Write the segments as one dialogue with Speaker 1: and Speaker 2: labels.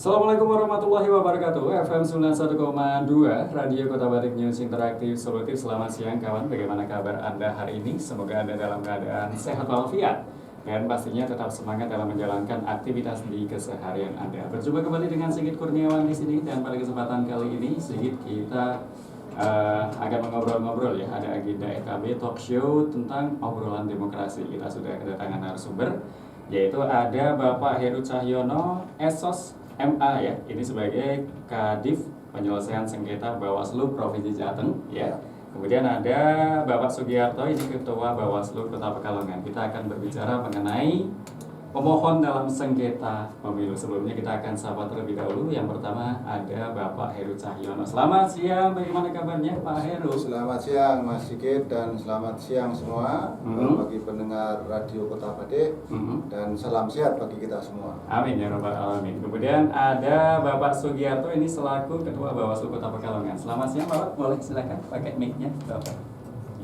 Speaker 1: Assalamualaikum warahmatullahi wabarakatuh. FM 91,2 Radio Kota Batik News Interaktif Solutif. Selamat siang kawan, bagaimana kabar Anda hari ini? Semoga Anda dalam keadaan sehat walafiat dan pastinya tetap semangat dalam menjalankan aktivitas di keseharian Anda. Berjumpa kembali dengan Sigit Kurniawan di sini, dan pada kesempatan kali ini Sigit kita akan mengobrol-ngobrol ya. Ada agenda EKB Talk Show tentang obrolan demokrasi. Kita sudah kedatangan narasumber, yaitu ada Bapak Heru Cahyono, Esos MA ya, ini sebagai Kadif Penyelesaian Sengketa Bawaslu Provinsi Jateng ya. Kemudian ada Bapak Sugiarto, ini Ketua Bawaslu Kota Pekalongan. Kita akan berbicara mengenai pemohon dalam sengketa pemilu. Sebelumnya kita akan sapa terlebih dahulu. Yang pertama ada Bapak Heru Cahyono. Selamat siang, bagaimana kabarnya Pak Heru?
Speaker 2: Selamat siang Mas Sigit, dan selamat siang semua bagi pendengar Radio Kota Batik, dan salam sehat bagi kita semua.
Speaker 1: Amin ya rabbal alamin. Kemudian ada Bapak Sugiarto, ini selaku Ketua Bawaslu Kota Pekalongan. Selamat siang Bapak, boleh silakan pakai mic-nya Bapak.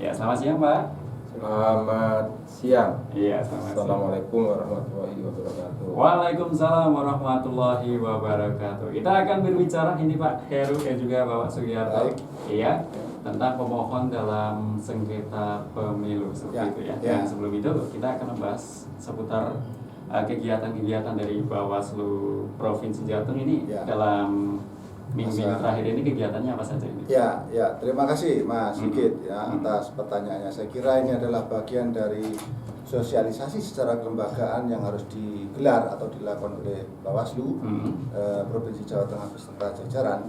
Speaker 1: Ya, selamat siang Pak.
Speaker 3: Selamat siang.
Speaker 1: Iya, selamat siang.
Speaker 3: Assalamualaikum warahmatullahi wabarakatuh.
Speaker 1: Waalaikumsalam warahmatullahi wabarakatuh. Kita akan berbicara ini Pak Heru dan juga Bapak Sugiarto. Iya, tentang pemohon dalam sengketa pemilu seperti itu ya. Dan sebelum itu kita akan membahas seputar kegiatan-kegiatan dari Bawaslu Provinsi Jateng ini dalam minggu-minggu terakhir ini. Kegiatannya apa saja ini?
Speaker 2: Ya, terima kasih Mas Sigit ya atas pertanyaannya. Saya kira ini adalah bagian dari sosialisasi secara kelembagaan yang harus digelar atau dilakukan oleh Bawaslu Provinsi Jawa Tengah beserta jajaran.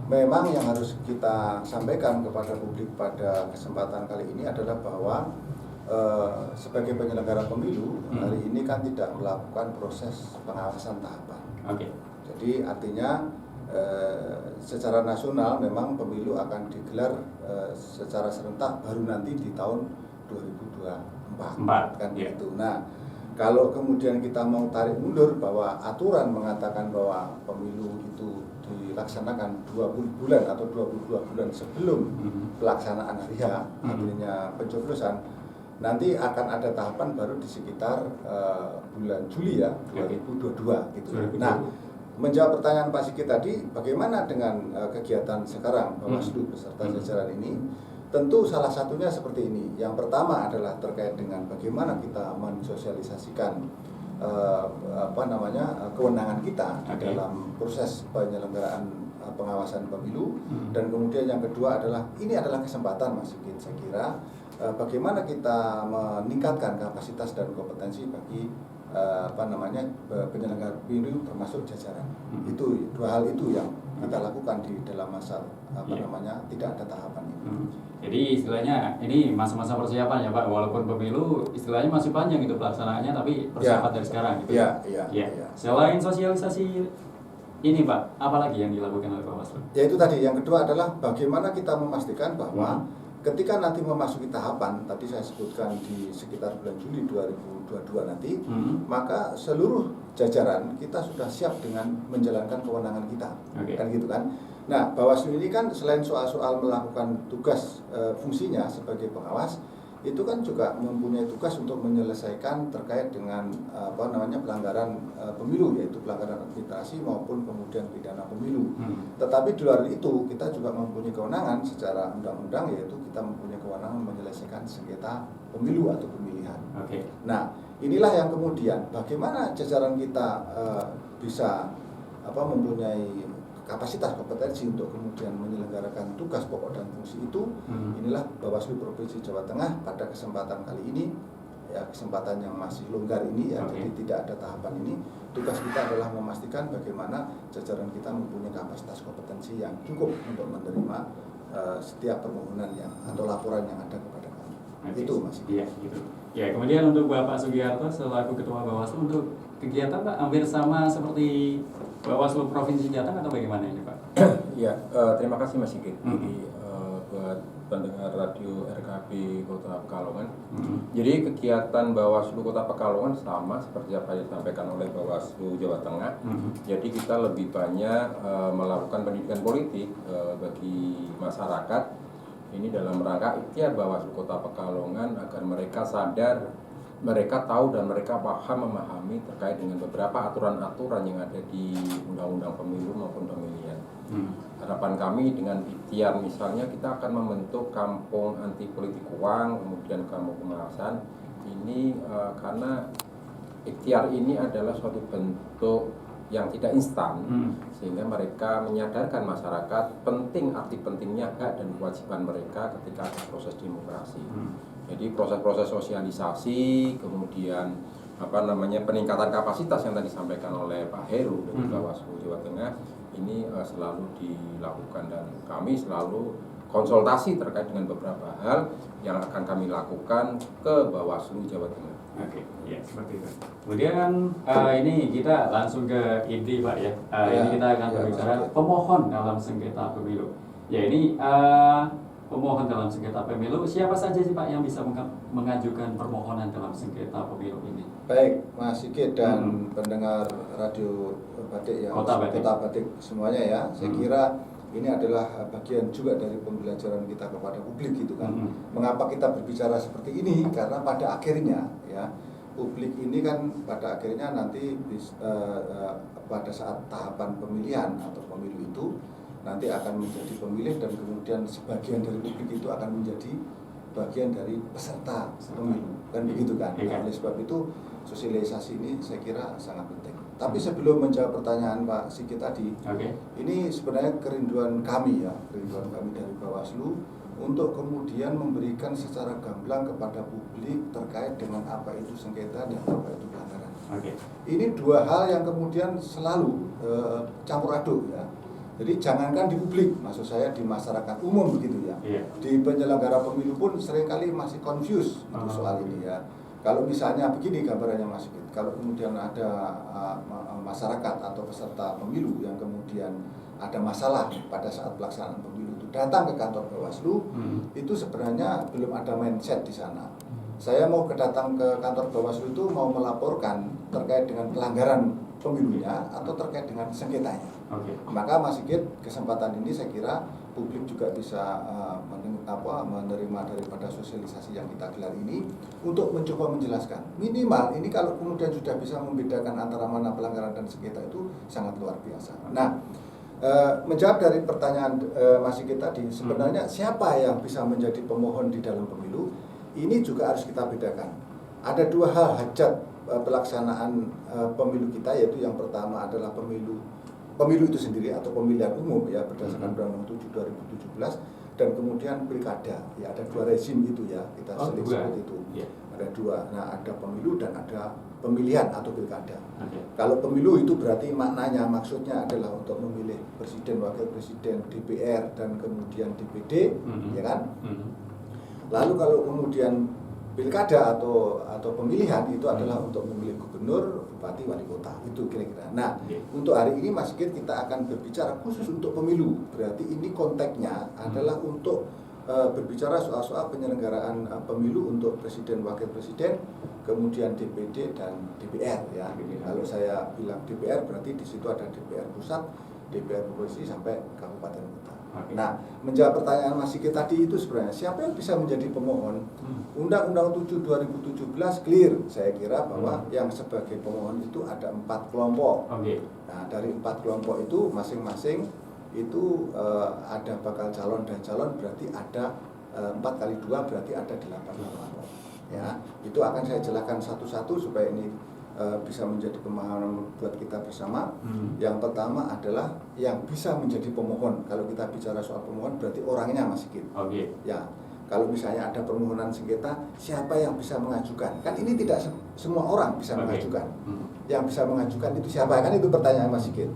Speaker 2: Memang yang harus kita sampaikan kepada publik pada kesempatan kali ini adalah bahwa sebagai penyelenggara pemilu hari ini kan tidak melakukan proses pengawasan tahapan. Jadi artinya secara nasional memang pemilu akan digelar secara serentak baru nanti di tahun 2024 kan begitu. Nah, kalau kemudian kita mau tarik mundur bahwa aturan mengatakan bahwa pemilu itu dilaksanakan 20 bulan atau 22 bulan sebelum pelaksanaan hari H, artinya pencoblosan, nanti akan ada tahapan baru di sekitar bulan Juli ya 2022 gitu. Nah, menjawab pertanyaan Pak Sigit tadi, bagaimana dengan kegiatan sekarang Bawaslu beserta jajaran ini? Tentu salah satunya seperti ini. Yang pertama adalah terkait dengan bagaimana kita mensosialisasikan kewenangan kita di dalam proses penyelenggaraan pengawasan pemilu. Dan kemudian yang kedua adalah, ini adalah kesempatan Mas Sigit, saya kira bagaimana kita meningkatkan kapasitas dan kompetensi bagi penyelenggara pemilu termasuk jajaran. Itu dua hal itu yang kita lakukan di dalam masa tidak ada tahapan ini.
Speaker 1: Jadi istilahnya ini masa-masa persiapan ya Pak, walaupun pemilu istilahnya masih panjang itu pelaksanaannya, tapi persiapan dari sekarang gitu.
Speaker 2: Iya.
Speaker 1: Selain sosialisasi ini Pak, apalagi yang dilakukan oleh Bawaslu?
Speaker 2: Ya itu tadi, yang kedua adalah bagaimana kita memastikan bahwa ketika nanti memasuki tahapan, tadi saya sebutkan di sekitar bulan Juli 2022 nanti, maka seluruh jajaran kita sudah siap dengan menjalankan kewenangan kita, kan gitu kan. Nah, Bawaslu ini kan selain soal-soal melakukan tugas fungsinya sebagai pengawas, itu kan juga mempunyai tugas untuk menyelesaikan terkait dengan pelanggaran pemilu, yaitu pelanggaran administrasi maupun kemudian pidana pemilu. Tetapi di luar itu kita juga mempunyai kewenangan secara undang-undang, yaitu kita mempunyai kewenangan menyelesaikan sengketa pemilu atau pemilihan. Nah, inilah yang kemudian bagaimana jajaran kita bisa mempunyai kapasitas kompetensi untuk kemudian menyelenggarakan tugas pokok dan fungsi itu. Inilah Bawaslu Provinsi Jawa Tengah pada kesempatan kali ini, ya kesempatan yang masih longgar ini ya, jadi tidak ada tahapan ini. Tugas kita adalah memastikan bagaimana jajaran kita mempunyai kapasitas kompetensi yang cukup untuk menerima setiap permohonan yang atau laporan yang ada kepada kami. Itu Mas.
Speaker 1: Iya, gitu. Ya, kemudian untuk Bapak Sugiarto selaku Ketua Bawaslu, untuk kegiatan Pak hampir sama seperti Bawaslu Provinsi Jateng atau bagaimana ini Pak?
Speaker 3: Ya, terima kasih Mas Sigit. Jadi buat pendengar radio RKP Kota Pekalongan. Jadi kegiatan Bawaslu Kota Pekalongan sama seperti apa yang disampaikan oleh Bawaslu Jawa Tengah. Jadi kita lebih banyak melakukan pendidikan politik bagi masyarakat. Ini dalam rangka ikhtiar Bawaslu Kota Pekalongan agar mereka sadar mereka tahu dan mereka memahami terkait dengan beberapa aturan-aturan yang ada di undang-undang pemilu maupun pemilihan. Harapan kami dengan ikhtiar misalnya kita akan membentuk kampung anti politik uang, kemudian kampung pemerasan ini karena ikhtiar ini adalah suatu bentuk yang tidak instan, sehingga mereka menyadarkan masyarakat penting arti pentingnya hak dan kewajiban mereka ketika ada proses demokrasi. Jadi proses-proses sosialisasi, kemudian peningkatan kapasitas yang tadi disampaikan oleh Pak Heru dan juga Bawaslu Jawa Tengah ini selalu dilakukan dan kami selalu konsultasi terkait dengan beberapa hal yang akan kami lakukan ke Bawaslu Jawa Tengah.
Speaker 1: Oke, ya seperti itu. Kemudian ini kita langsung ke inti Pak ya. Ini kita akan berbicara pemohon dalam sengketa pemilu. Ya ini pemohon dalam sengketa pemilu, siapa saja sih Pak yang bisa mengajukan permohonan dalam sengketa pemilu ini?
Speaker 2: Baik, Mas Sigit dan pendengar Radio Batik ya,
Speaker 1: Kota
Speaker 2: Batik semuanya ya. Saya kira ini adalah bagian juga dari pembelajaran kita kepada publik gitu kan. Mengapa kita berbicara seperti ini? Karena pada akhirnya ya publik ini kan pada akhirnya nanti pada saat tahapan pemilihan atau pemilu itu nanti akan menjadi pemilih dan kemudian sebagian dari publik itu akan menjadi bagian dari peserta pemilu kan begitu kan. Nah, oleh sebab itu sosialisasi ini saya kira sangat penting. Tapi sebelum menjawab pertanyaan Pak Sigit tadi, ini sebenarnya kerinduan kami dari Bawaslu untuk kemudian memberikan secara gamblang kepada publik terkait dengan apa itu sengketa dan apa itu pelanggaran. Ini dua hal yang kemudian selalu campur aduk ya. Jadi jangankan di publik, maksud saya di masyarakat umum begitu ya. Di penyelenggara pemilu pun seringkali masih confused soal ini ya. Kalau misalnya begini gambarannya Mas Sigit, kalau kemudian ada masyarakat atau peserta pemilu yang kemudian ada masalah pada saat pelaksanaan pemilu itu datang ke kantor Bawaslu, itu sebenarnya belum ada mindset di sana. Saya mau datang ke kantor Bawaslu itu mau melaporkan terkait dengan pelanggaran pemilunya atau terkait dengan sengketanya. Maka Mas Sigit, kesempatan ini saya kira publik juga bisa menerima daripada sosialisasi yang kita gelar ini untuk mencoba menjelaskan. Minimal ini kalau kemudian sudah bisa membedakan antara mana pelanggaran dan sengketa itu sangat luar biasa. Nah, menjawab dari pertanyaan Mas Sigit tadi, sebenarnya siapa yang bisa menjadi pemohon di dalam pemilu? Ini juga harus kita bedakan. Ada dua hal hajat pelaksanaan pemilu kita, yaitu yang pertama adalah pemilu itu sendiri atau pemilihan umum ya berdasarkan Undang-Undang 7 2017 dan kemudian pilkada ya, ada dua rezim itu ya, kita sering sebut itu. Ada dua. Nah, ada pemilu dan ada pemilihan atau pilkada. Kalau pemilu itu berarti maknanya maksudnya adalah untuk memilih presiden, wakil presiden, DPR dan kemudian DPD ya kan? Lalu kalau kemudian pilkada atau pemilihan itu adalah untuk memilih gubernur, bupati, wali kota, itu kira-kira. Nah, untuk hari ini Mas Sigit kita akan berbicara khusus untuk pemilu. Berarti ini konteksnya adalah untuk berbicara soal penyelenggaraan pemilu untuk presiden, wakil presiden, kemudian DPD dan DPR ya. Kalau saya bilang DPR berarti di situ ada DPR pusat, DPR provinsi sampai kabupaten kota. Nah, menjawab pertanyaan Mas Sigit tadi itu sebenarnya siapa yang bisa menjadi pemohon? Undang-Undang 7 2017 clear, saya kira bahwa yang sebagai pemohon itu ada 4 kelompok. Nah, dari 4 kelompok itu masing-masing itu ada bakal calon dan calon, berarti ada 4 kali 2 berarti ada 8 kelompok. Ya, itu akan saya jelaskan satu-satu supaya ini bisa menjadi pemahaman buat kita bersama. Yang pertama adalah yang bisa menjadi pemohon. Kalau kita bicara soal pemohon berarti orangnya Mas Sigit. Ya, kalau misalnya ada permohonan sengketa, siapa yang bisa mengajukan? Kan ini tidak semua orang bisa mengajukan. Yang bisa mengajukan itu siapa? Kan itu pertanyaan Mas Sigit.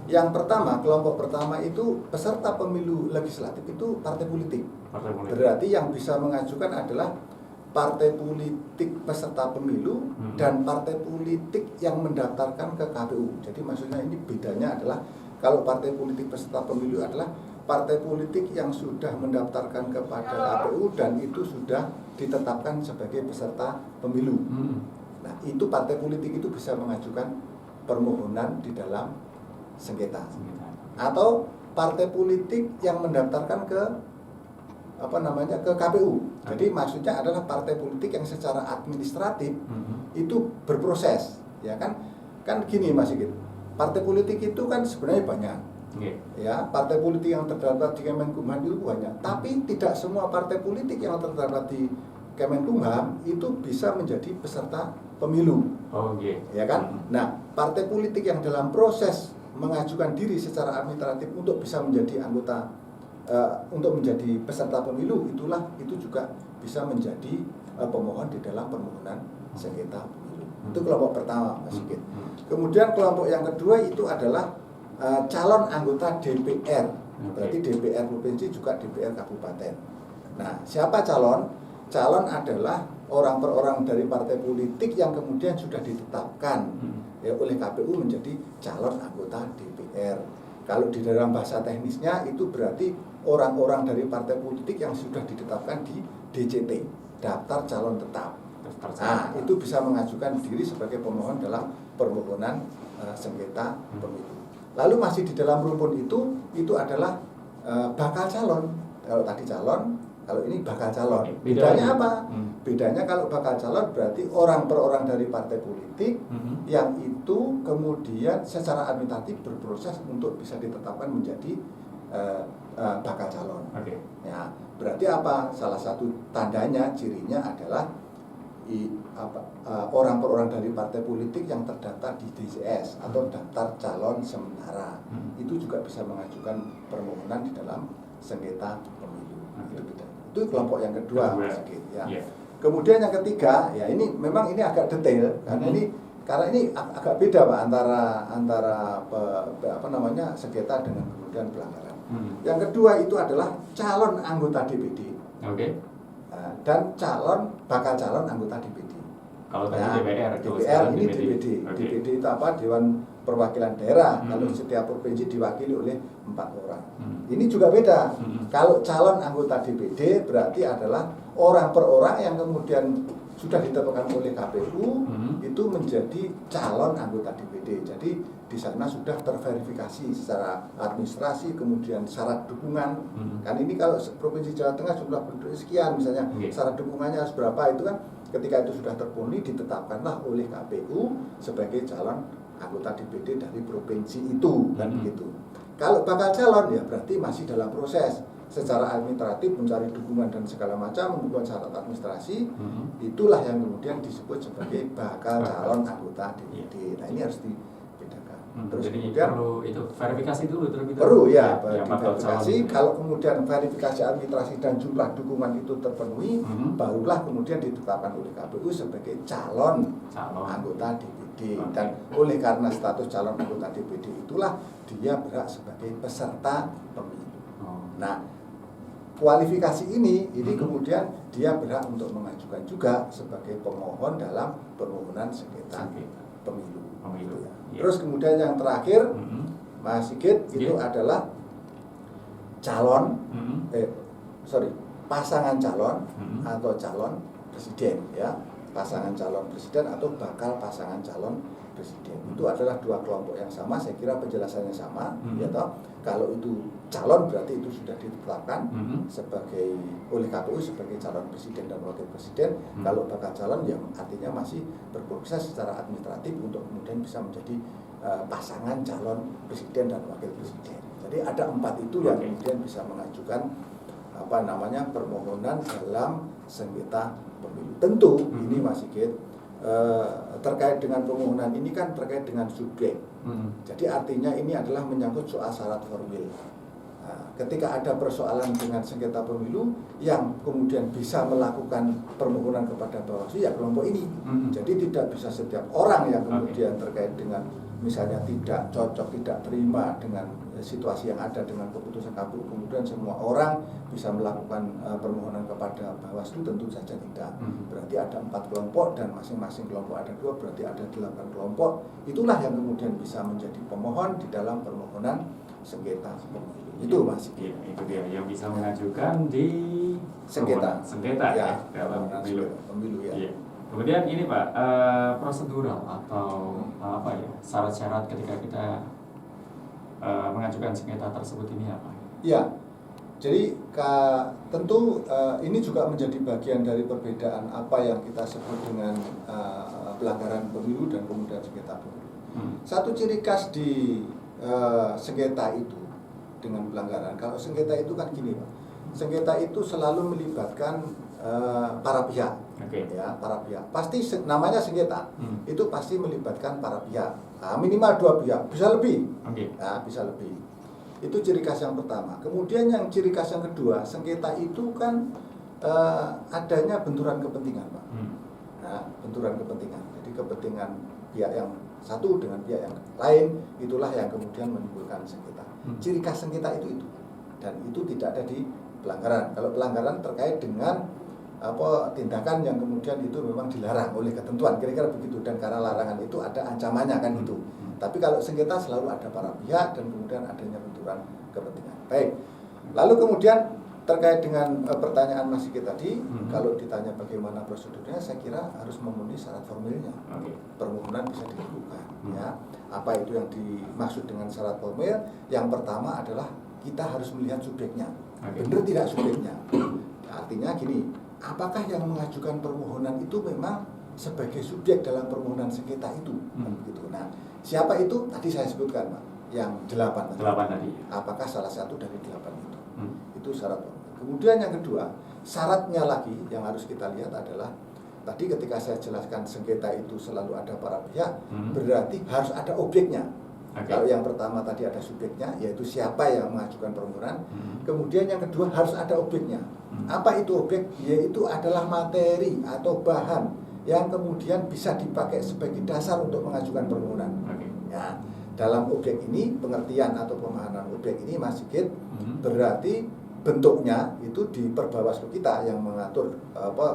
Speaker 2: Yang pertama, kelompok pertama itu peserta pemilu legislatif itu partai politik. Berarti yang bisa mengajukan adalah partai politik peserta pemilu dan partai politik yang mendaftarkan ke KPU. Jadi maksudnya ini bedanya adalah kalau partai politik peserta pemilu adalah partai politik yang sudah mendaftarkan kepada KPU dan itu sudah ditetapkan sebagai peserta pemilu. Nah, itu partai politik itu bisa mengajukan permohonan di dalam sengketa. Atau partai politik yang mendaftarkan ke ke KPU. Jadi maksudnya adalah partai politik yang secara administratif itu berproses, ya kan? Kan gini Mas Sigit, partai politik itu kan sebenarnya banyak. Ya, partai politik yang terdaftar di Kemenkumham itu banyak, tapi tidak semua partai politik yang terdaftar di Kemenkumham itu bisa menjadi peserta pemilu. Ya kan? Nah, partai politik yang dalam proses mengajukan diri secara administratif untuk bisa menjadi anggota untuk menjadi peserta pemilu itu juga bisa menjadi pemohon di dalam permohonan sengketa pemilu. Itu kelompok pertama Mas Sigit. Kemudian kelompok yang kedua itu adalah calon anggota DPR. Berarti DPR provinsi juga DPR kabupaten. Nah, siapa calon? Calon adalah orang per orang dari partai politik yang kemudian sudah ditetapkan oleh KPU menjadi calon anggota DPR. Kalau di dalam bahasa teknisnya itu berarti orang-orang dari partai politik yang sudah ditetapkan di DCT, daftar calon tetap. Nah, itu bisa mengajukan diri sebagai pemohon dalam permohonan sengketa pemilu. Lalu masih di dalam rumpun itu adalah bakal calon. Kalau tadi calon, kalau ini bakal calon. Bedanya apa? Bedanya kalau bakal calon berarti orang per orang dari partai politik yang itu kemudian secara administratif berproses untuk bisa ditetapkan menjadi bakal calon. Ya, berarti apa? Salah satu tandanya, cirinya adalah orang per orang dari partai politik yang terdaftar di DCS atau daftar calon sementara itu juga bisa mengajukan permohonan di dalam sengketa pemilu. Itu kelompok yang kedua, ya. Kemudian yang ketiga, ya ini memang ini agak detail karena ini agak beda Pak antara sengketa dengan kemudian pelanggaran. Yang kedua itu adalah calon anggota DPD. Dan bakal calon anggota DPD.
Speaker 1: Kalau tadi DPR
Speaker 2: ini DPD. DPD itu apa? Dewan Perwakilan Daerah. Kalau setiap provinsi diwakili oleh 4 orang. Ini juga beda. Kalau calon anggota DPD berarti adalah orang per orang yang kemudian sudah ditetapkan oleh KPU itu menjadi calon anggota DPD. Jadi di sana sudah terverifikasi secara administrasi, kemudian syarat dukungan. Kan ini kalau Provinsi Jawa Tengah jumlah penduduk sekian misalnya, syarat dukungannya harus berapa, itu kan ketika itu sudah terpenuhi ditetapkanlah oleh KPU sebagai calon anggota DPD dari provinsi itu, kan begitu. Kalau bakal calon ya berarti masih dalam proses secara administratif mencari dukungan dan segala macam, membuat syarat administrasi, itulah yang kemudian disebut sebagai bakal calon anggota DPD. Nah ini harus dibedakan. Terus
Speaker 1: jadi
Speaker 2: kemudian
Speaker 1: perlu itu verifikasi dulu terlebih dahulu.
Speaker 2: Perlu ya, verifikasi. Kalau kemudian verifikasi administrasi dan jumlah dukungan itu terpenuhi, barulah kemudian ditetapkan oleh KPU sebagai calon anggota DPD. Dan oleh karena status calon anggota DPD itulah dia berhak sebagai peserta pemilu. Nah, kualifikasi ini kemudian dia berhak untuk mengajukan juga sebagai pemohon dalam permohonan sengketa pemilu. Terus kemudian yang terakhir, Mas Sigit, itu adalah calon, pasangan calon atau calon presiden, ya, pasangan calon presiden atau bakal pasangan calon presiden. Itu adalah dua kelompok yang sama. Saya kira penjelasannya sama, ya toh. Kalau itu calon berarti itu sudah ditetapkan sebagai oleh KPU sebagai calon presiden dan wakil presiden. Kalau bakal calon ya artinya masih berproses secara administratif untuk kemudian bisa menjadi pasangan calon presiden dan wakil presiden. Jadi ada 4 itu yang kemudian bisa mengajukan permohonan dalam sengketa pemilu. Tentu ini Mas Sigit, terkait dengan permohonan ini kan terkait dengan subjek. Jadi artinya ini adalah menyangkut soal syarat formil. Nah, ketika ada persoalan dengan sengketa pemilu yang kemudian bisa melakukan permohonan kepada Bawaslu, ya kelompok ini. Jadi tidak bisa setiap orang yang kemudian terkait dengan misalnya tidak cocok, tidak terima dengan situasi yang ada dengan keputusan KPU, kemudian semua orang bisa melakukan permohonan kepada Bawaslu, tentu saja tidak. Berarti ada 4 kelompok dan masing-masing kelompok ada 2, berarti ada 8 kelompok. Itulah yang kemudian bisa menjadi pemohon di dalam permohonan sengketa pemilu. Itu Mas.
Speaker 1: Iya, itu dia yang bisa mengajukan di
Speaker 2: sengketa
Speaker 1: ya, dalam
Speaker 2: pemilu ya.
Speaker 1: Iya. Kemudian ini Pak, prosedural atau syarat-syarat ketika kita mengajukan sengketa tersebut ini apa?
Speaker 2: Ya, Jadi tentu ini juga menjadi bagian dari perbedaan apa yang kita sebut dengan pelanggaran pemilu dan kemudian sengketa pemilu. Satu ciri khas di sengketa itu dengan pelanggaran, kalau sengketa itu kan gini Pak, sengketa itu selalu melibatkan para pihak, ya para pihak. Pasti namanya sengketa, itu pasti melibatkan para pihak. Nah, minimal 2 pihak, bisa lebih, nah, bisa lebih. Itu ciri khas yang pertama. Kemudian yang ciri khas yang kedua, sengketa itu kan adanya benturan kepentingan, Pak. Nah, benturan kepentingan. Jadi kepentingan pihak yang satu dengan pihak yang lain, itulah yang kemudian menimbulkan sengketa. Ciri khas sengketa itu. Dan itu tidak ada di pelanggaran. Kalau pelanggaran terkait dengan tindakan yang kemudian itu memang dilarang oleh ketentuan, kira-kira begitu. Dan karena larangan itu ada ancamannya kan gitu. Tapi kalau sengketa selalu ada para pihak dan kemudian adanya benturan kepentingan. Baik. Lalu kemudian terkait dengan pertanyaan Mas Sigit tadi, kalau ditanya bagaimana prosedurnya, saya kira harus memenuhi syarat formilnya. Permohonan bisa dikabulkan. Ya. Apa itu yang dimaksud dengan syarat formil? Yang pertama adalah kita harus melihat subjeknya. Benar tidak subjeknya? Artinya gini, apakah yang mengajukan permohonan itu memang sebagai subjek dalam permohonan sengketa itu? Gitu. Nah, siapa itu? Tadi saya sebutkan, Pak, yang 8
Speaker 1: tadi.
Speaker 2: Apakah salah satu dari 8 itu? Itu syarat. Kemudian yang kedua, syaratnya lagi yang harus kita lihat adalah tadi ketika saya jelaskan sengketa itu selalu ada para pihak, berarti harus ada objeknya. Kalau yang pertama tadi ada subjeknya, yaitu siapa yang mengajukan permohonan. Kemudian yang kedua harus ada objeknya. Apa itu objek? Yaitu adalah materi atau bahan yang kemudian bisa dipakai sebagai dasar untuk mengajukan permohonan. Ya, dalam objek ini, pengertian atau pemahaman objek ini, Mas Sigit, berarti bentuknya itu di Perbawaslu kita yang mengatur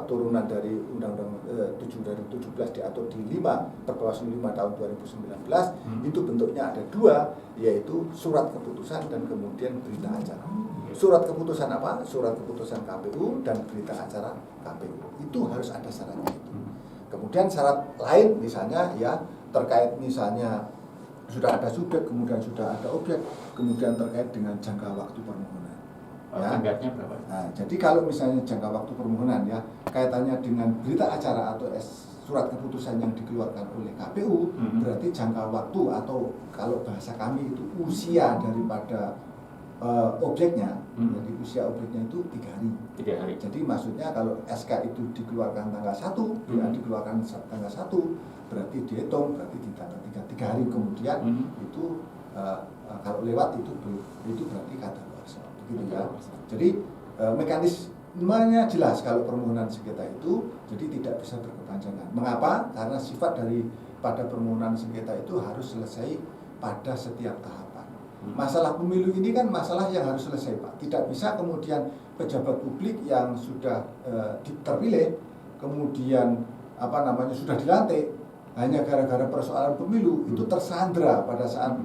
Speaker 2: turunan dari Undang-Undang 7 dari 17 diatur di 5 Perbawaslu 5 tahun 2019. Itu bentuknya ada 2, yaitu surat keputusan dan kemudian berita acara. Surat keputusan apa? Surat keputusan KPU dan berita acara KPU. Itu harus ada syaratnya itu. Kemudian syarat lain misalnya ya terkait misalnya sudah ada subjek, kemudian sudah ada objek, kemudian terkait dengan jangka waktu permohonan. Ya.
Speaker 1: Tenggatnya berapa?
Speaker 2: Nah, jadi kalau misalnya jangka waktu permohonan ya kaitannya dengan berita acara atau surat keputusan yang dikeluarkan oleh KPU, berarti jangka waktu atau kalau bahasa kami itu usia daripada objeknya, jadi usia objeknya itu 3 hari.
Speaker 1: 3 hari.
Speaker 2: Jadi maksudnya kalau SK itu dikeluarkan tanggal 1, BA dikeluarkan tanggal 1, berarti dihitung berarti di tanggal 3 hari kemudian itu kalau lewat itu berarti kadaluarsa. Begitu ya. Jadi mekanismenya jelas kalau permohonan sengketa itu jadi tidak bisa berkepanjangan. Mengapa? Karena sifat pada permohonan sengketa itu harus selesai pada setiap tahapan. Masalah pemilu ini kan masalah yang harus selesai, Pak. Tidak bisa kemudian pejabat publik yang sudah terpilih kemudian sudah dilantik hanya gara-gara persoalan pemilu itu tersandra pada saat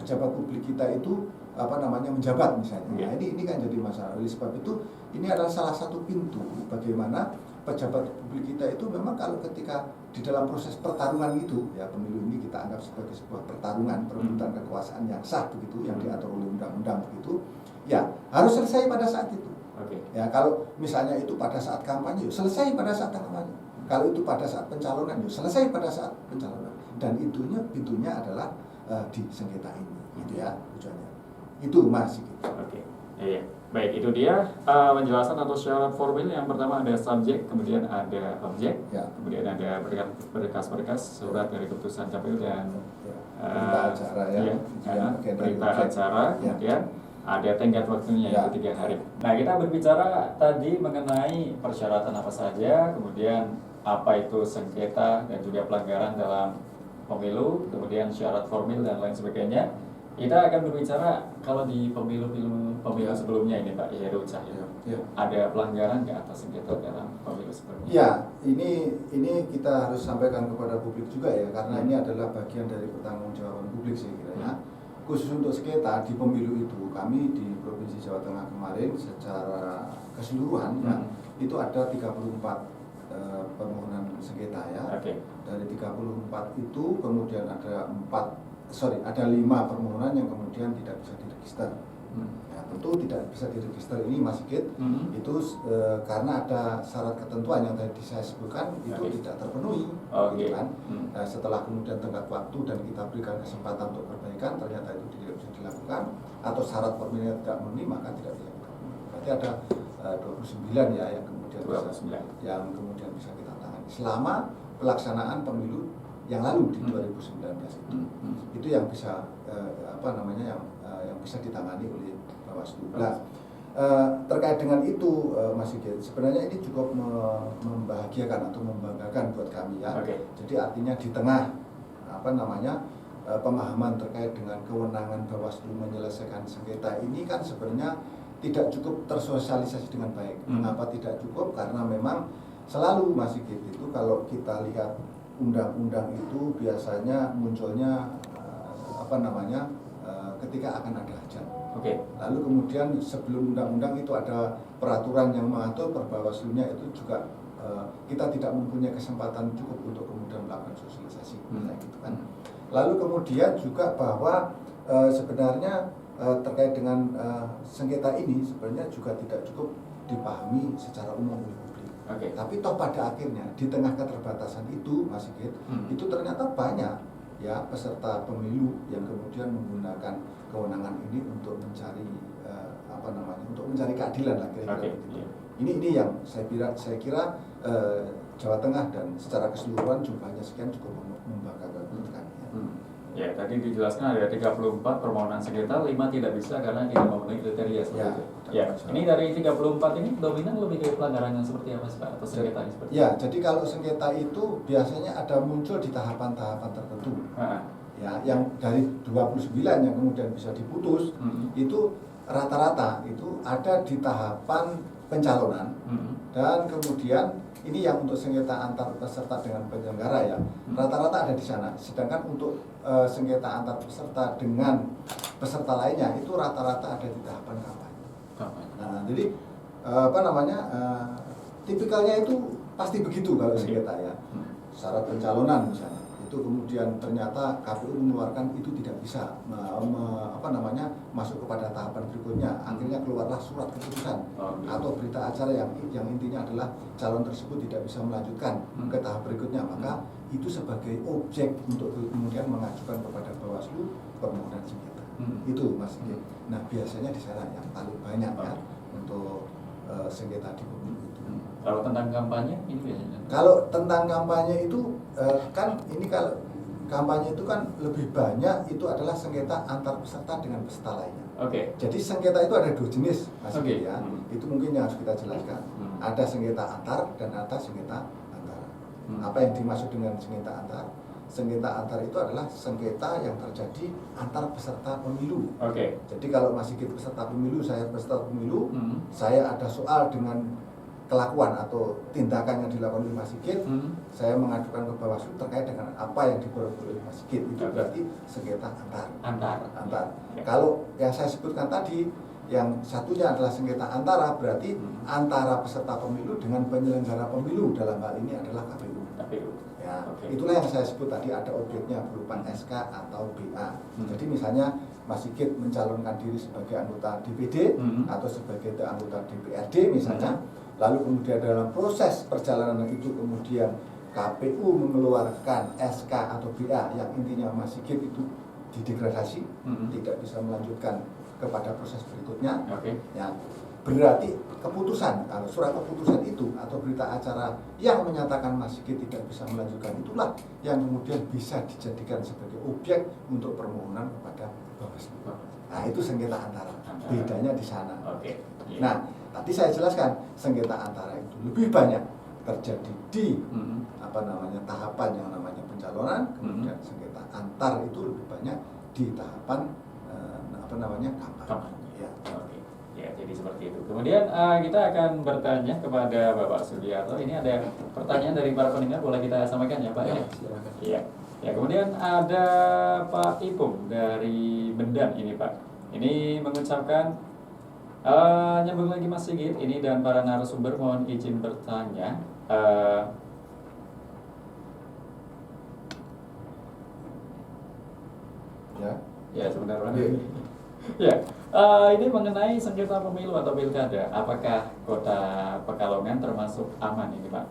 Speaker 2: pejabat publik kita itu menjabat misalnya. Nah, ini kan jadi masalah. Oleh sebab itu ini adalah salah satu pintu bagaimana pejabat publik kita itu memang kalau ketika di dalam proses pertarungan itu ya pemilu ini kita anggap sebagai sebuah pertarungan perebutan kekuasaan yang sah begitu yang diatur oleh undang-undang begitu ya harus selesai pada saat itu. Ya kalau misalnya itu pada saat kampanye selesai pada saat kampanye. Kalau itu pada saat pencalonan selesai pada saat pencalonan dan pintunya adalah di sengketa ini gitu ya tujuannya. Itu Mas.
Speaker 1: Iya. Baik, itu dia penjelasan atau syarat formil. Yang pertama ada subjek, kemudian ada objek, kemudian ada berkas-berkas, surat dari keputusan KPU dan
Speaker 2: berita acara
Speaker 1: berita acara, kemudian ada tenggat waktunya yaitu 3 hari. Nah, kita berbicara tadi mengenai persyaratan apa saja, kemudian apa itu sengketa dan juga pelanggaran dalam pemilu, kemudian syarat formil dan lain sebagainya. Kita akan berbicara kalau di pemilu sebelumnya ini Pak Heru Cahyo, ada pelanggaran nggak atas sengketa dalam pemilu sebelumnya?
Speaker 2: Ya, ini kita harus sampaikan kepada publik juga ya, karena ini adalah bagian dari pertanggungjawaban publik sih kira-kira. Khusus untuk sengketa di pemilu itu, kami di Provinsi Jawa Tengah kemarin secara keseluruhan itu ada 34 permohonan sengketa ya. Dari 34 itu kemudian ada 5 permohonan yang kemudian tidak bisa diregister Ya, tentu tidak bisa diregister ini Mas Sigit, itu karena ada syarat ketentuan yang tadi saya sebutkan itu tidak terpenuhi, gitu kan. Nah, setelah kemudian tenggat waktu dan kita berikan kesempatan untuk perbaikan, ternyata itu tidak bisa dilakukan atau syarat formilnya tidak memenuhi, maka tidak bisa kita. Berarti ada 29 ya yang kemudian bisa kita tangani selama pelaksanaan pemilu yang lalu di 2019 itu yang bisa yang bisa ditangani oleh Bawaslu. Nah, terkait dengan itu Mas Sigit, sebenarnya ini cukup membahagiakan atau membanggakan buat kami ya. Jadi artinya di tengah pemahaman terkait dengan kewenangan Bawaslu menyelesaikan sengketa ini kan sebenarnya tidak cukup tersosialisasi dengan baik. Mengapa tidak cukup? Karena memang selalu Mas Sigit itu kalau kita lihat undang-undang itu biasanya munculnya ketika akan ada hajat. Lalu kemudian sebelum undang-undang itu ada peraturan yang mengatur Bawaslu-nya itu juga kita tidak mempunyai kesempatan cukup untuk kemudian melakukan sosialisasi gitu kan. Lalu kemudian juga bahwa sebenarnya terkait dengan sengketa ini sebenarnya juga tidak cukup dipahami secara umum oleh publik. Tapi toh pada akhirnya di tengah keterbatasan itu Mas Sigit, itu ternyata banyak ya peserta pemilu yang kemudian menggunakan kewenangan ini untuk mencari untuk mencari keadilan lah kira-kira begitu. Ini yang saya kira Jawa Tengah dan secara keseluruhan jumlahnya sekian cukup membanggakan kami.
Speaker 1: Ya, tadi dijelaskan ada 34 permohonan sengketa, 5 tidak bisa karena tidak memenuhi kriteria seperti itu. Ya, ini dari 34 ini dominan lebih ke pelanggaran yang seperti apa sih Pak? Atau sengketa ini seperti
Speaker 2: ya, jadi kalau sengketa itu biasanya ada muncul di tahapan-tahapan tertentu. Ya, yang dari 29 yang kemudian bisa diputus, itu rata-rata itu ada di tahapan pencalonan dan kemudian ini yang untuk sengketa antar peserta dengan penyelenggara ya, rata-rata ada di sana. Sedangkan untuk sengketa antar peserta dengan peserta lainnya itu rata-rata ada di tahapan kampanye. Nah, jadi tipikalnya itu pasti begitu kalau sengketa ya. Syarat pencalonan misalnya, itu kemudian ternyata KPU mengeluarkan itu tidak bisa masuk kepada tahapan berikutnya. Akhirnya keluarlah surat keputusan atau berita acara yang intinya adalah calon tersebut tidak bisa melanjutkan ke tahap berikutnya. Maka itu sebagai objek untuk kemudian mengajukan kepada Bawaslu permohonan sengketa. Itu Mas. Nah, biasanya di sana yang paling banyak ya untuk sengketa di pemilu itu.
Speaker 1: Kalau tentang kampanye ini biasanya?
Speaker 2: Kalau tentang kampanye itu kalau kampanye itu kan lebih banyak itu adalah sengketa antar peserta dengan peserta lainnya. Jadi sengketa itu ada 2 jenis Mas ya. Itu mungkin yang harus kita jelaskan. Ada sengketa antar dan ada sengketa antara. Apa yang dimaksud dengan sengketa antar? Sengketa antar itu adalah sengketa yang terjadi antar peserta pemilu. Jadi kalau Mas Sigit peserta pemilu, saya peserta pemilu, saya ada soal dengan kelakuan atau tindakan yang dilakukan oleh Mas Sigit, saya mengajukan ke Bawaslu terkait dengan apa yang diperbuat oleh Mas Sigit. Itu berarti sengketa antar. Kalau yang saya sebutkan tadi, yang satunya adalah sengketa antara, berarti antara peserta pemilu dengan penyelenggara pemilu, dalam hal ini adalah KPU. Ya, itulah yang saya sebut tadi, ada objeknya berupa SK atau BA. Jadi misalnya Mas Sigit mencalonkan diri sebagai anggota DPD atau sebagai anggota DPRD misalnya, lalu kemudian dalam proses perjalanan itu kemudian KPU mengeluarkan SK atau BA yang intinya Mas Sigit itu didegradasi, tidak bisa melanjutkan kepada proses berikutnya. Ya, berarti keputusan, surat keputusan itu atau berita acara yang menyatakan Mas Sigit tidak bisa melanjutkan, itulah yang kemudian bisa dijadikan sebagai objek untuk permohonan kepada Bawaslu. Nah, itu sengketa antara. Bedanya di sana. Nah, tadi saya jelaskan sengketa antara itu lebih banyak terjadi di tahapan yang namanya pencalonan, kemudian sengketa antar itu lebih banyak di tahapan kampanye.
Speaker 1: Ya, jadi seperti itu. Kemudian kita akan bertanya kepada Bapak Sugiarto. Ini ada pertanyaan dari para pendengar, boleh kita sampaikan ya Pak?
Speaker 3: Ya, silakan.
Speaker 1: Iya. Ya, kemudian ada Pak Ipung dari Medan ini Pak. Ini mengucapkan nyambung lagi Mas Sigit ini dan para narasumber, mohon izin bertanya. Ya sebentar Pak. Ya, Ini mengenai sengketa pemilu atau pilkada, apakah Kota Pekalongan termasuk aman ini Pak?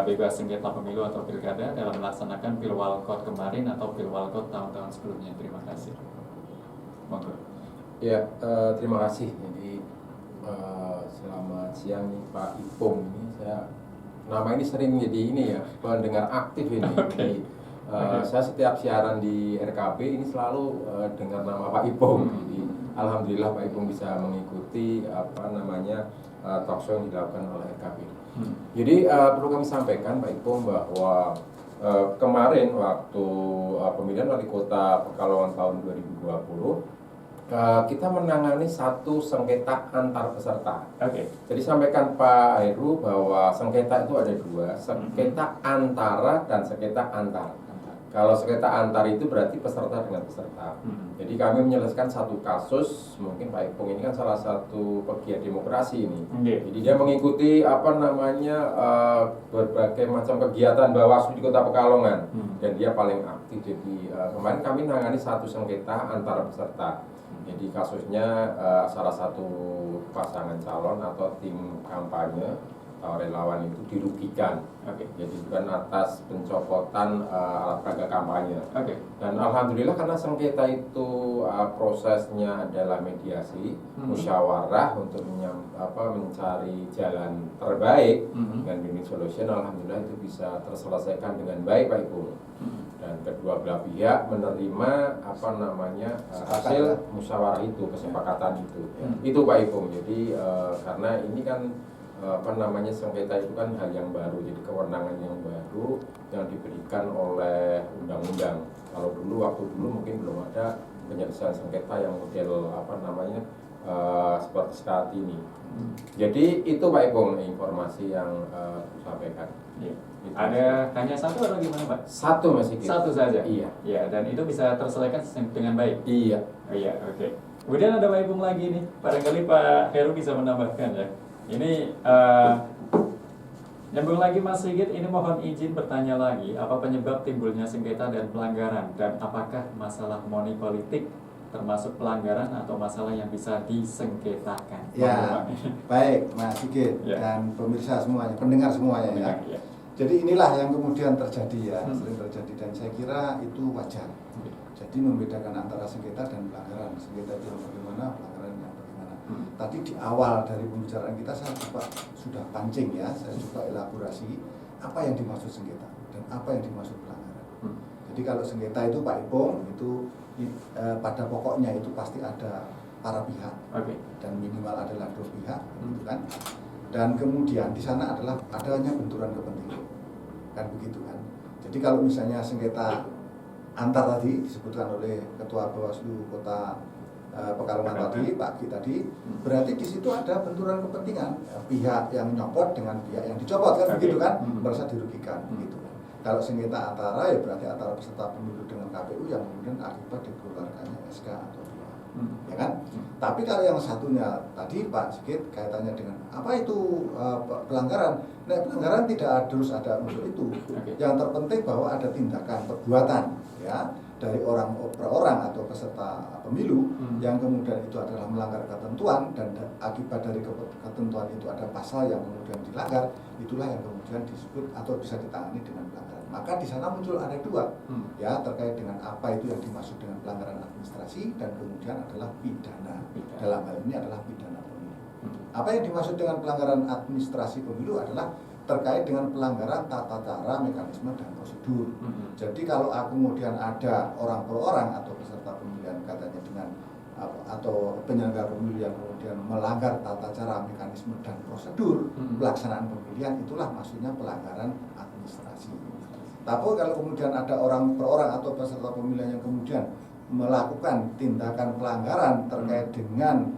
Speaker 1: Bebas sengketa pemilu atau pilkada dalam melaksanakan Pilwalkot kemarin atau Pilwalkot tahun-tahun sebelumnya. Terima kasih. Monggo.
Speaker 3: Ya, terima kasih. Jadi selamat siang nih Pak Ipung. Ini nama ini sering jadi ini ya, pendengar aktif ini.
Speaker 1: Okay.
Speaker 3: Jadi, saya setiap siaran di RKP ini selalu dengar nama Pak Ipung. Jadi alhamdulillah Pak Ipung bisa mengikuti talkshow yang dilakukan oleh RKP. Jadi perlu kami sampaikan Pak Ipung bahwa kemarin waktu pemilihan wali kota Pekalongan tahun 2020 kita menangani satu sengketa antar peserta.
Speaker 1: Oke.
Speaker 3: Jadi sampaikan Pak Heru bahwa sengketa itu ada dua, sengketa antara dan sengketa antar. Kalau sengketa antar itu berarti peserta dengan peserta. Jadi kami menyelesaikan satu kasus, mungkin Pak Ipung ini kan salah satu pegiat demokrasi ini. Jadi dia mengikuti berbagai macam kegiatan Bawaslu di Kota Pekalongan dan dia paling aktif. Jadi kemarin kami menangani satu sengketa antara peserta. Jadi kasusnya salah satu pasangan calon atau tim kampanye atau relawan itu dirugikan. Jadi bukan atas pencopotan alat peraga kampanye. Dan alhamdulillah karena sengketa itu prosesnya adalah mediasi, musyawarah untuk mencari jalan terbaik dengan win-win solution. Alhamdulillah itu bisa terselesaikan dengan baik Pak Ibu. Dan kedua belah pihak menerima hasil musyawarah itu, kesepakatan itu. Itu Pak Ipung. Jadi karena ini kan sengketa itu kan hal yang baru, jadi kewenangan yang baru yang diberikan oleh undang-undang. Kalau waktu dulu mungkin belum ada penyelesaian sengketa yang model seperti saat ini. Jadi itu Pak Ipung informasi yang sampaikan.
Speaker 1: Ada hanya satu atau gimana Pak?
Speaker 3: Satu masih gitu.
Speaker 1: Satu saja?
Speaker 3: Iya.
Speaker 1: Ya, dan itu bisa terselesaikan dengan baik?
Speaker 3: Iya.
Speaker 1: Iya, oke. Kemudian ada Pak Ipung lagi nih, barangkali Pak Heru bisa menambahkan ya. Ini nyambung lagi Mas Sigit, ini mohon izin bertanya lagi, apa penyebab timbulnya sengketa dan pelanggaran, dan apakah masalah money politik termasuk pelanggaran atau masalah yang bisa disengketakan?
Speaker 2: Ya, baik Mas Sigit dan pemirsa semuanya, pendengar semuanya ya. Jadi inilah yang kemudian terjadi ya, sering terjadi, dan saya kira itu wajar. Jadi membedakan antara sengketa dan pelanggaran. Sengketa itu yang bagaimana, pelanggaran yang bagaimana. Tadi di awal dari pembicaraan kita saya sudah pancing ya, saya coba elaborasi apa yang dimaksud sengketa dan apa yang dimaksud pelanggaran. Jadi kalau sengketa itu Pak Ipung itu pada pokoknya itu pasti ada para pihak dan minimal adalah dua pihak, gitu kan. Dan kemudian di sana adanya benturan kepentingan, kan begitu kan. Jadi kalau misalnya sengketa antar tadi disebutkan oleh Ketua Bawaslu Kota Pekalongan tadi, Pak Ki tadi, berarti di situ ada benturan kepentingan, pihak yang nyopot dengan pihak yang dicopot, kan begitu kan, merasa dirugikan, begitu. Kalau sengketa antara ya berarti antara peserta pemilu dengan KPU yang kemudian akibat dikeluarkannya SK atau ya kan? Tapi kalau yang satunya tadi Pak Sigit kaitannya dengan apa itu pelanggaran? Nah, pelanggaran tidak harus ada unsur itu. Yang terpenting bahwa ada tindakan perbuatan ya dari orang per orang atau peserta pemilu yang kemudian itu adalah melanggar ketentuan, dan akibat dari ketentuan itu ada pasal yang kemudian dilanggar, itulah yang kemudian disebut atau bisa ditangani dengan pelanggaran. Maka di sana muncul ada dua ya terkait dengan apa itu yang dimaksud dengan pelanggaran administrasi dan kemudian adalah pidana. Dalam hal ini adalah pidana pemilu. Apa yang dimaksud dengan pelanggaran administrasi pemilu adalah terkait dengan pelanggaran tata cara, mekanisme dan prosedur. Jadi kalau kemudian ada orang per orang atau peserta pemilihan katanya dengan atau penyelenggara pemilu yang kemudian melanggar tata cara, mekanisme dan prosedur pelaksanaan pemilihan, itulah maksudnya pelanggaran administrasi. Tapi kalau kemudian ada orang per orang atau peserta pemilihan yang kemudian melakukan tindakan pelanggaran terkait dengan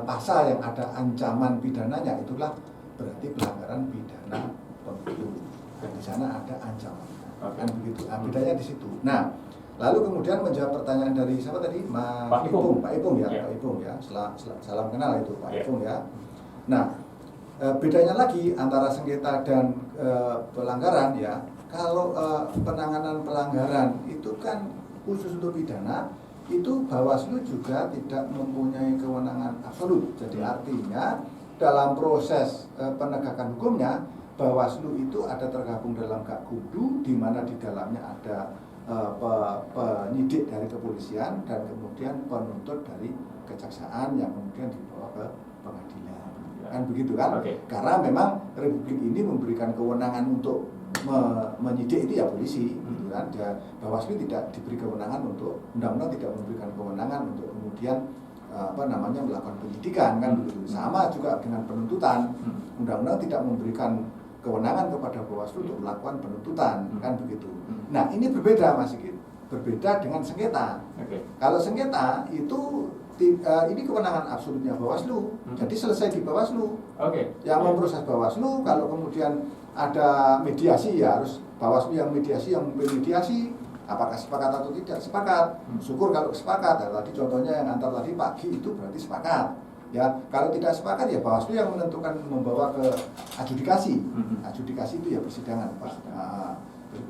Speaker 2: pasal yang ada ancaman pidananya, itulah berarti pelanggaran pidana pemilu. Dan di sana ada ancaman, kan begitu. Nah, bedanya di situ. Nah, lalu kemudian menjawab pertanyaan dari siapa tadi? Pak Ipung ya, Pak Ipung ya. Salam kenal itu Pak Ipung ya. Nah, bedanya lagi antara sengketa dan pelanggaran ya. Kalau penanganan pelanggaran itu kan khusus untuk pidana, itu Bawaslu juga tidak mempunyai kewenangan absolut. Jadi artinya dalam proses penegakan hukumnya, Bawaslu itu ada tergabung dalam Gakumdu, di mana di dalamnya ada penyidik dari kepolisian dan kemudian penuntut dari kejaksaan yang kemudian dibawa ke pengadilan. Kan begitu kan?
Speaker 1: Okay.
Speaker 2: Karena memang Republik ini memberikan kewenangan untuk menyidik itu ya polisi, gitu kan? Bawaslu tidak diberi kewenangan untuk, undang-undang tidak memberikan kewenangan untuk kemudian melakukan penyidikan, kan begitu. Sama juga dengan penuntutan, undang-undang tidak memberikan kewenangan kepada Bawaslu untuk melakukan penuntutan, kan begitu. Nah ini berbeda Mas Sigit, berbeda dengan sengketa.
Speaker 1: Okay.
Speaker 2: Kalau sengketa itu ini kewenangan absolutnya Bawaslu, jadi selesai di Bawaslu.
Speaker 1: Okay.
Speaker 2: Yang memproses Bawaslu, kalau kemudian ada mediasi ya harus Bawaslu yang mediasi, yang mediasi. Apakah sepakat atau tidak sepakat? Syukur kalau sepakat. Ya, tadi contohnya yang antar tadi pagi itu berarti sepakat. Ya, kalau tidak sepakat ya Bawaslu yang menentukan membawa ke adjudikasi. Adjudikasi itu ya persidangan, Pak.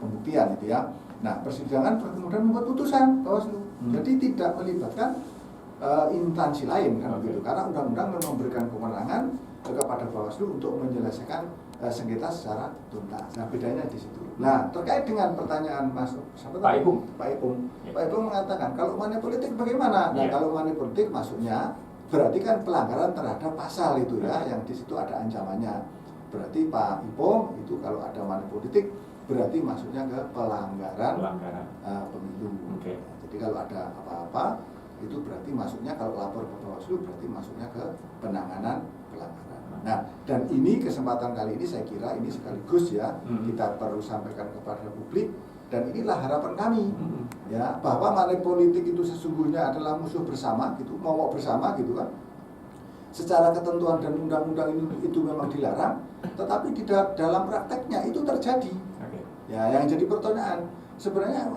Speaker 2: Pembuktian itu ya. Nah, persidangan kemudian membuat putusan Bawaslu. Jadi tidak melibatkan instansi lain kan begitu. Karena undang-undang memang memberikan kewenangan kepada Bawaslu untuk menyelesaikan sengketa secara tuntas. Nah, bedanya di situ. Nah, terkait dengan pertanyaan Mas
Speaker 1: Pak Ipung.
Speaker 2: Pak Ipung mengatakan kalau money politik bagaimana? Nah, kalau money politik maksudnya berarti kan pelanggaran terhadap pasal itu ya, yang di situ ada ancamannya. Berarti Pak Ipung itu kalau ada money politik berarti masuknya ke pelanggaran pemilu.
Speaker 1: Okay.
Speaker 2: Jadi kalau ada apa-apa itu berarti masuknya, kalau lapor ke Bawaslu berarti masuknya ke penanganan pelanggaran. Nah, dan ini kesempatan kali ini saya kira ini sekaligus ya kita perlu sampaikan kepada publik, dan inilah harapan kami ya, bahwa money politik itu sesungguhnya adalah musuh bersama gitu, momok bersama gitu kan. Secara ketentuan dan undang-undang itu memang dilarang, tetapi di dalam prakteknya itu terjadi.
Speaker 1: Okay.
Speaker 2: Ya, yang jadi pertanyaan sebenarnya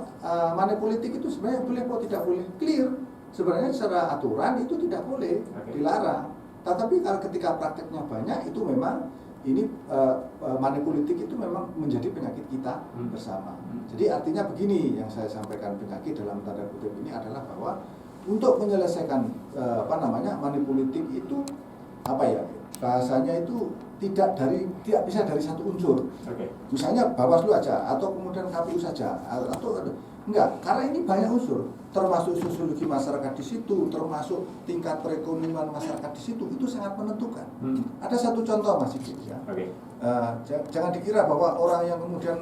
Speaker 2: money politik itu sebenarnya boleh atau tidak boleh? Clear. Sebenarnya secara aturan itu tidak boleh, dilarang. Tetapi kalau ketika prakteknya banyak itu memang ini money politik itu memang menjadi penyakit kita bersama. Jadi artinya begini, yang saya sampaikan penyakit dalam tanda kutip ini adalah bahwa untuk menyelesaikan money politik itu bahasanya itu tidak bisa dari satu unsur.
Speaker 1: Okay.
Speaker 2: Misalnya Bawaslu aja atau kemudian KPU saja atau enggak, karena ini banyak unsur, termasuk sosiologi masyarakat di situ, termasuk tingkat perekonomian masyarakat di situ, itu sangat menentukan. Ada satu contoh Mas Sigit ya. Okay. Jangan dikira bahwa orang yang kemudian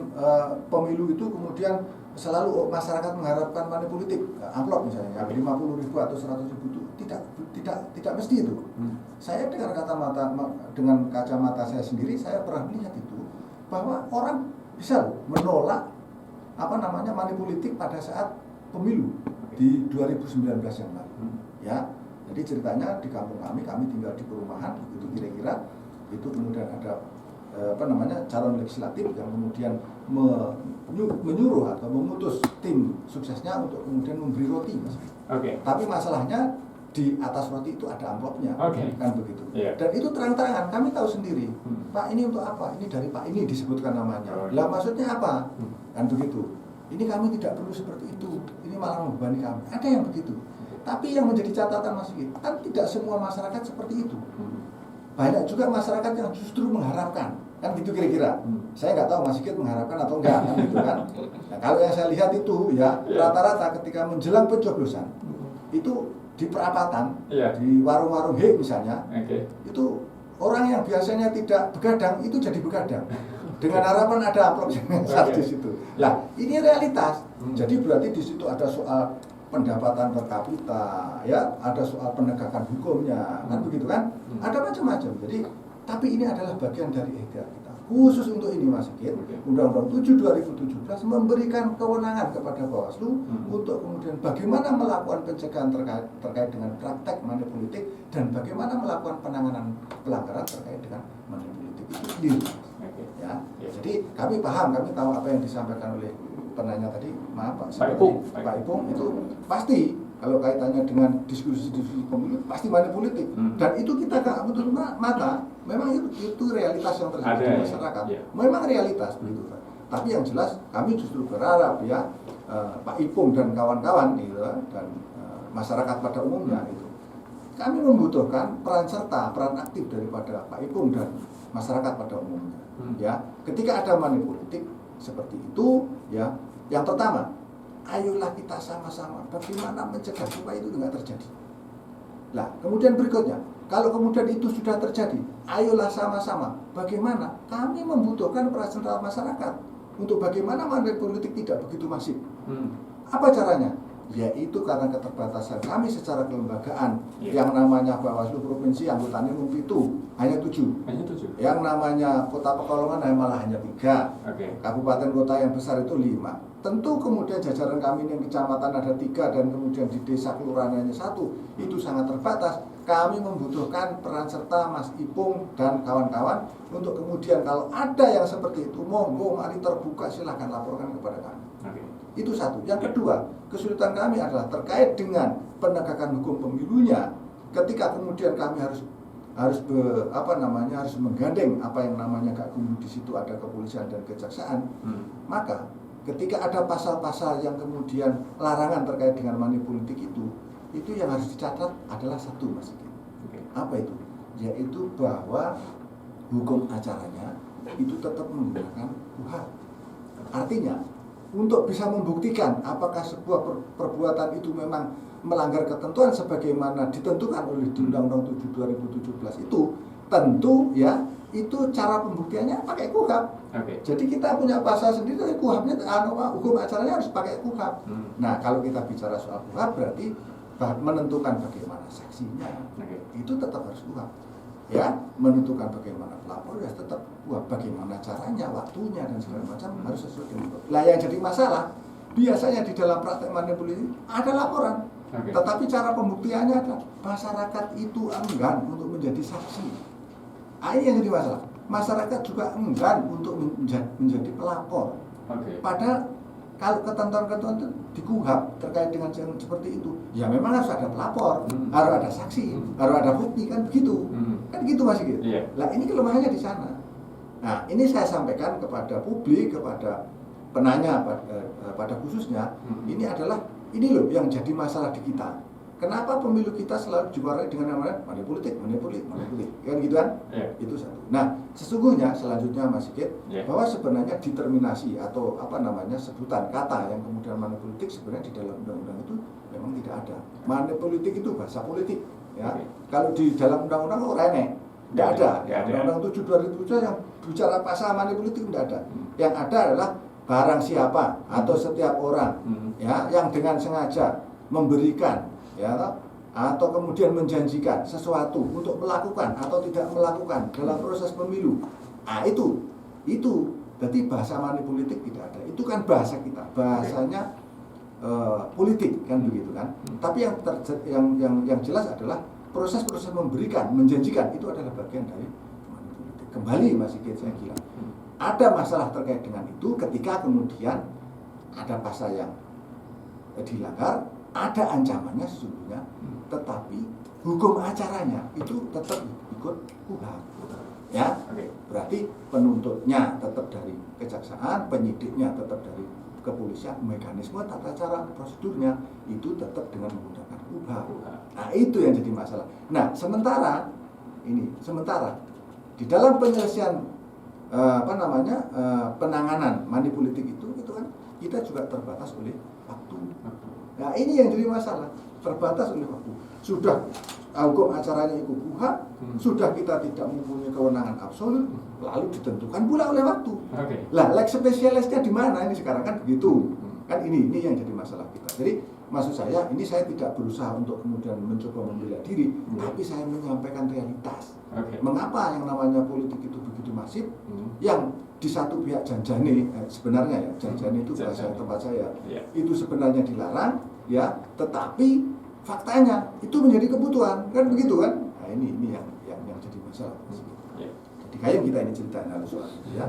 Speaker 2: pemilu itu kemudian selalu masyarakat mengharapkan money politik, amplop misalnya 50.000 atau 100.000 itu tidak mesti itu. Saya dengan kacamata saya sendiri, saya pernah melihat itu bahwa orang bisa menolak money politik pada saat pemilu di 2019 yang lalu. Ya, jadi ceritanya di kampung kami tinggal di perumahan itu kira-kira itu kemudian ada calon legislatif yang kemudian menyuruh atau memutus tim suksesnya untuk kemudian memberi roti, Mas.
Speaker 1: Okay.
Speaker 2: Tapi masalahnya di atas roti itu ada amplopnya, kan begitu. Yeah. Dan itu terang-terangan, kami tahu sendiri. Pak, ini untuk apa? Ini dari Pak ini disebutkan namanya. Lah maksudnya apa? Kan begitu. Ini kami tidak perlu seperti itu. Ini malah membebani kami. Ada yang begitu. Tapi yang menjadi catatan Mas Sigit, kan tidak semua masyarakat seperti itu. Banyak juga masyarakat yang justru mengharapkan, kan gitu kira-kira. Saya nggak tahu Mas Sigit mengharapkan atau enggak, kan gitu kan. Nah, kalau yang saya lihat itu ya rata-rata ketika menjelang pencoblosan itu di perapatan, di warung-warung misalnya, itu orang yang biasanya tidak begadang itu jadi begadang dengan harapan ada amplop di situ. Nah, ini realitas. Jadi berarti di situ ada soal pendapatan per kapita, ya, ada soal penegakan hukumnya, kan begitu kan? Ada macam-macam. Jadi, tapi ini adalah bagian dari ikhtiar kita. Khusus untuk ini Mas Sigit, Undang-Undang 7 2017 memberikan kewenangan kepada Bawaslu untuk kemudian bagaimana melakukan pencegahan terkait dengan praktek money politik dan bagaimana melakukan penanganan pelanggaran terkait dengan money politik itu sendiri. Ya. Jadi kami paham, kami tahu apa yang disampaikan oleh penanya tadi, maaf Pak Ipung itu pasti kalau kaitannya dengan diskusi pemilu pasti money politik dan itu kita nggak betul mata, memang itu realitas yang terjadi di masyarakat, memang realitas begitu Pak. Tapi yang jelas kami justru berharap ya Pak Ipung dan kawan-kawan gitu, dan masyarakat pada umumnya itu. Kami membutuhkan peran serta, peran aktif daripada Pak Ipung dan masyarakat pada umumnya. Ya, ketika ada money politik seperti itu, ya, yang pertama, ayolah kita sama-sama bagaimana mencegah supaya itu tidak terjadi. Nah, kemudian berikutnya, kalau kemudian itu sudah terjadi, ayolah sama-sama bagaimana kami membutuhkan peran serta masyarakat untuk bagaimana money politik tidak begitu masif. Apa caranya? Yaitu karena keterbatasan kami secara kelembagaan, yang namanya Bawaslu Provinsi anggotanya itu hanya 7. Yang namanya Kota Pekalongan malah hanya 3. Kabupaten kota yang besar itu 5. Tentu kemudian jajaran kami yang kecamatan ada 3 dan kemudian di desa kelurahan hanya 1, itu sangat terbatas. Kami membutuhkan peran serta Mas Ipung dan kawan-kawan untuk kemudian kalau ada yang seperti itu, monggo mari terbuka, silahkan laporkan kepada kami. Itu satu. Yang kedua, kesulitan kami adalah terkait dengan penegakan hukum pemilunya. Ketika kemudian kami harus menggandeng apa yang namanya gakumdu, di situ ada kepolisian dan kejaksaan. Maka ketika ada pasal-pasal yang kemudian larangan terkait dengan money politik itu yang harus dicatat adalah satu, Mas. Apa itu? Yaitu bahwa hukum acaranya itu tetap menggunakan KUHP. Artinya untuk bisa membuktikan apakah sebuah perbuatan itu memang melanggar ketentuan sebagaimana ditentukan oleh Undang-Undang 7 2017 itu, tentu ya itu cara pembuktiannya pakai KUHP. Jadi kita punya pasal sendiri, KUHP-nya hukum acaranya harus pakai KUHP. Nah, kalau kita bicara soal KUHP berarti menentukan bagaimana saksinya, itu tetap harus KUHP. Ya, menentukan bagaimana pelapor ya tetap bagaimana caranya, waktunya dan segala macam harus sesuai dengan itu. Lah yang jadi masalah biasanya di dalam praktek money politik ada laporan, tetapi cara pembuktiannya adalah masyarakat itu enggan untuk menjadi saksi. Ini yang jadi masalah. Masyarakat juga enggan untuk menjadi pelapor. Padahal kalau ketentuan-ketentuan itu di KUHP terkait dengan yang seperti itu, ya memang harus ada pelapor, harus ada saksi, harus ada bukti, kan begitu. Kan gitu Mas Sigit. Lah ini kelemahannya di sana. Nah, ini saya sampaikan kepada publik, kepada penanya pada khususnya, ini adalah ini loh yang jadi masalah di kita. Kenapa pemilu kita selalu diwarai dengan namanya money politik, kan gitu kan? Itu satu. Nah, sesungguhnya selanjutnya Mas Sigit, bahwa sebenarnya determinasi atau apa namanya sebutan kata yang kemudian money politik sebenarnya di dalam undang-undang itu memang tidak ada. Money politik itu bahasa politik, ya. Kalau di dalam undang-undang orangnya tidak ada. Undang-undang 7 2007 yang bicara pasal money politik tidak ada. Yang ada adalah barang siapa atau setiap orang, ya, yang dengan sengaja memberikan, ya, atau kemudian menjanjikan sesuatu untuk melakukan atau tidak melakukan dalam proses pemilu. Nah, itu berarti bahasa money politik tidak ada. Itu kan bahasa kita, bahasanya politik kan begitu kan. Tapi yang jelas adalah proses-proses memberikan, menjanjikan itu adalah bagian dari money politik. Kembali Mas Sigit, saya kira ada masalah terkait dengan itu ketika kemudian ada pasal yang dilanggar, ada ancamannya sesungguhnya, tetapi hukum acaranya itu tetap ikut KUHP. Ya, berarti penuntutnya tetap dari kejaksaan, penyidiknya tetap dari kepolisian, mekanisme tata cara prosedurnya itu tetap dengan menggunakan KUHP. Nah, itu yang jadi masalah. Nah, sementara di dalam penyelesaian penanganan money politik itu kan kita juga terbatas oleh waktu. Nah, ini yang jadi masalah, terbatas oleh waktu. Sudah hukum acaranya ikut KUHP, sudah kita tidak mempunyai kewenangan absolut, lalu ditentukan pula oleh waktu. Lah, leg spesialisnya di mana ini sekarang kan begitu. Kan ini yang jadi masalah kita. Jadi maksud saya, ini saya tidak berusaha untuk kemudian mencoba membela diri, tapi saya menyampaikan realitas. Mengapa yang namanya politik itu begitu masif, yang di satu pihak janjane, sebenarnya ya, janjane itu bahasa tempat saya, itu sebenarnya dilarang, ya, tetapi faktanya itu menjadi kebutuhan, kan begitu kan? Nah, ini yang jadi masalah. Jadi kayak kita ini ceritain hal soal itu, ya.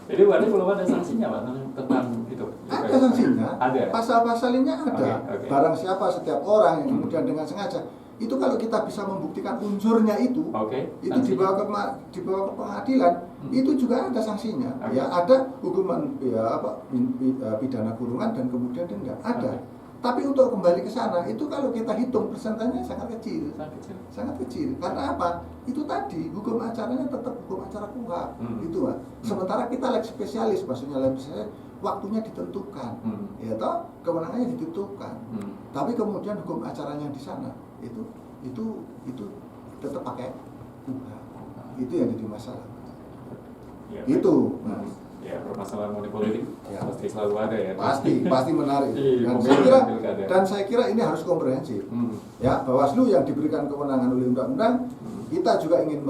Speaker 1: Jadi berarti belum ada sanksinya Pak tentang itu?
Speaker 2: Ada sanksinya,
Speaker 1: ada.
Speaker 2: Pasal-pasalnya ada. Barang siapa setiap orang yang kemudian dengan sengaja, itu kalau kita bisa membuktikan unsurnya itu dibawa ke pengadilan, itu juga ada sanksinya. Ya, ada hukuman pidana kurungan dan kemudian denda. Ada. Tapi untuk kembali ke sana, itu kalau kita hitung persentasenya sangat kecil. Sangat kecil. Karena apa? Itu tadi, hukum acaranya tetap hukum acara KUHP. Itu, Pak. Sementara kita leg spesialis, maksudnya leg spesialis, waktunya ditentukan. Ya toh, kewenangannya ditentukan. Tapi kemudian hukum acaranya di sana, itu tetap pakai KUHP. Itu yang jadi masalah.
Speaker 1: Ya,
Speaker 2: Itu.
Speaker 1: Ya, permasalahan money politik pasti selalu ada ya.
Speaker 2: Pasti menarik.
Speaker 1: Iya,
Speaker 2: Dan saya kira ini harus komprehensif. Ya, Bawaslu yang diberikan kewenangan oleh undang-undang, kita juga ingin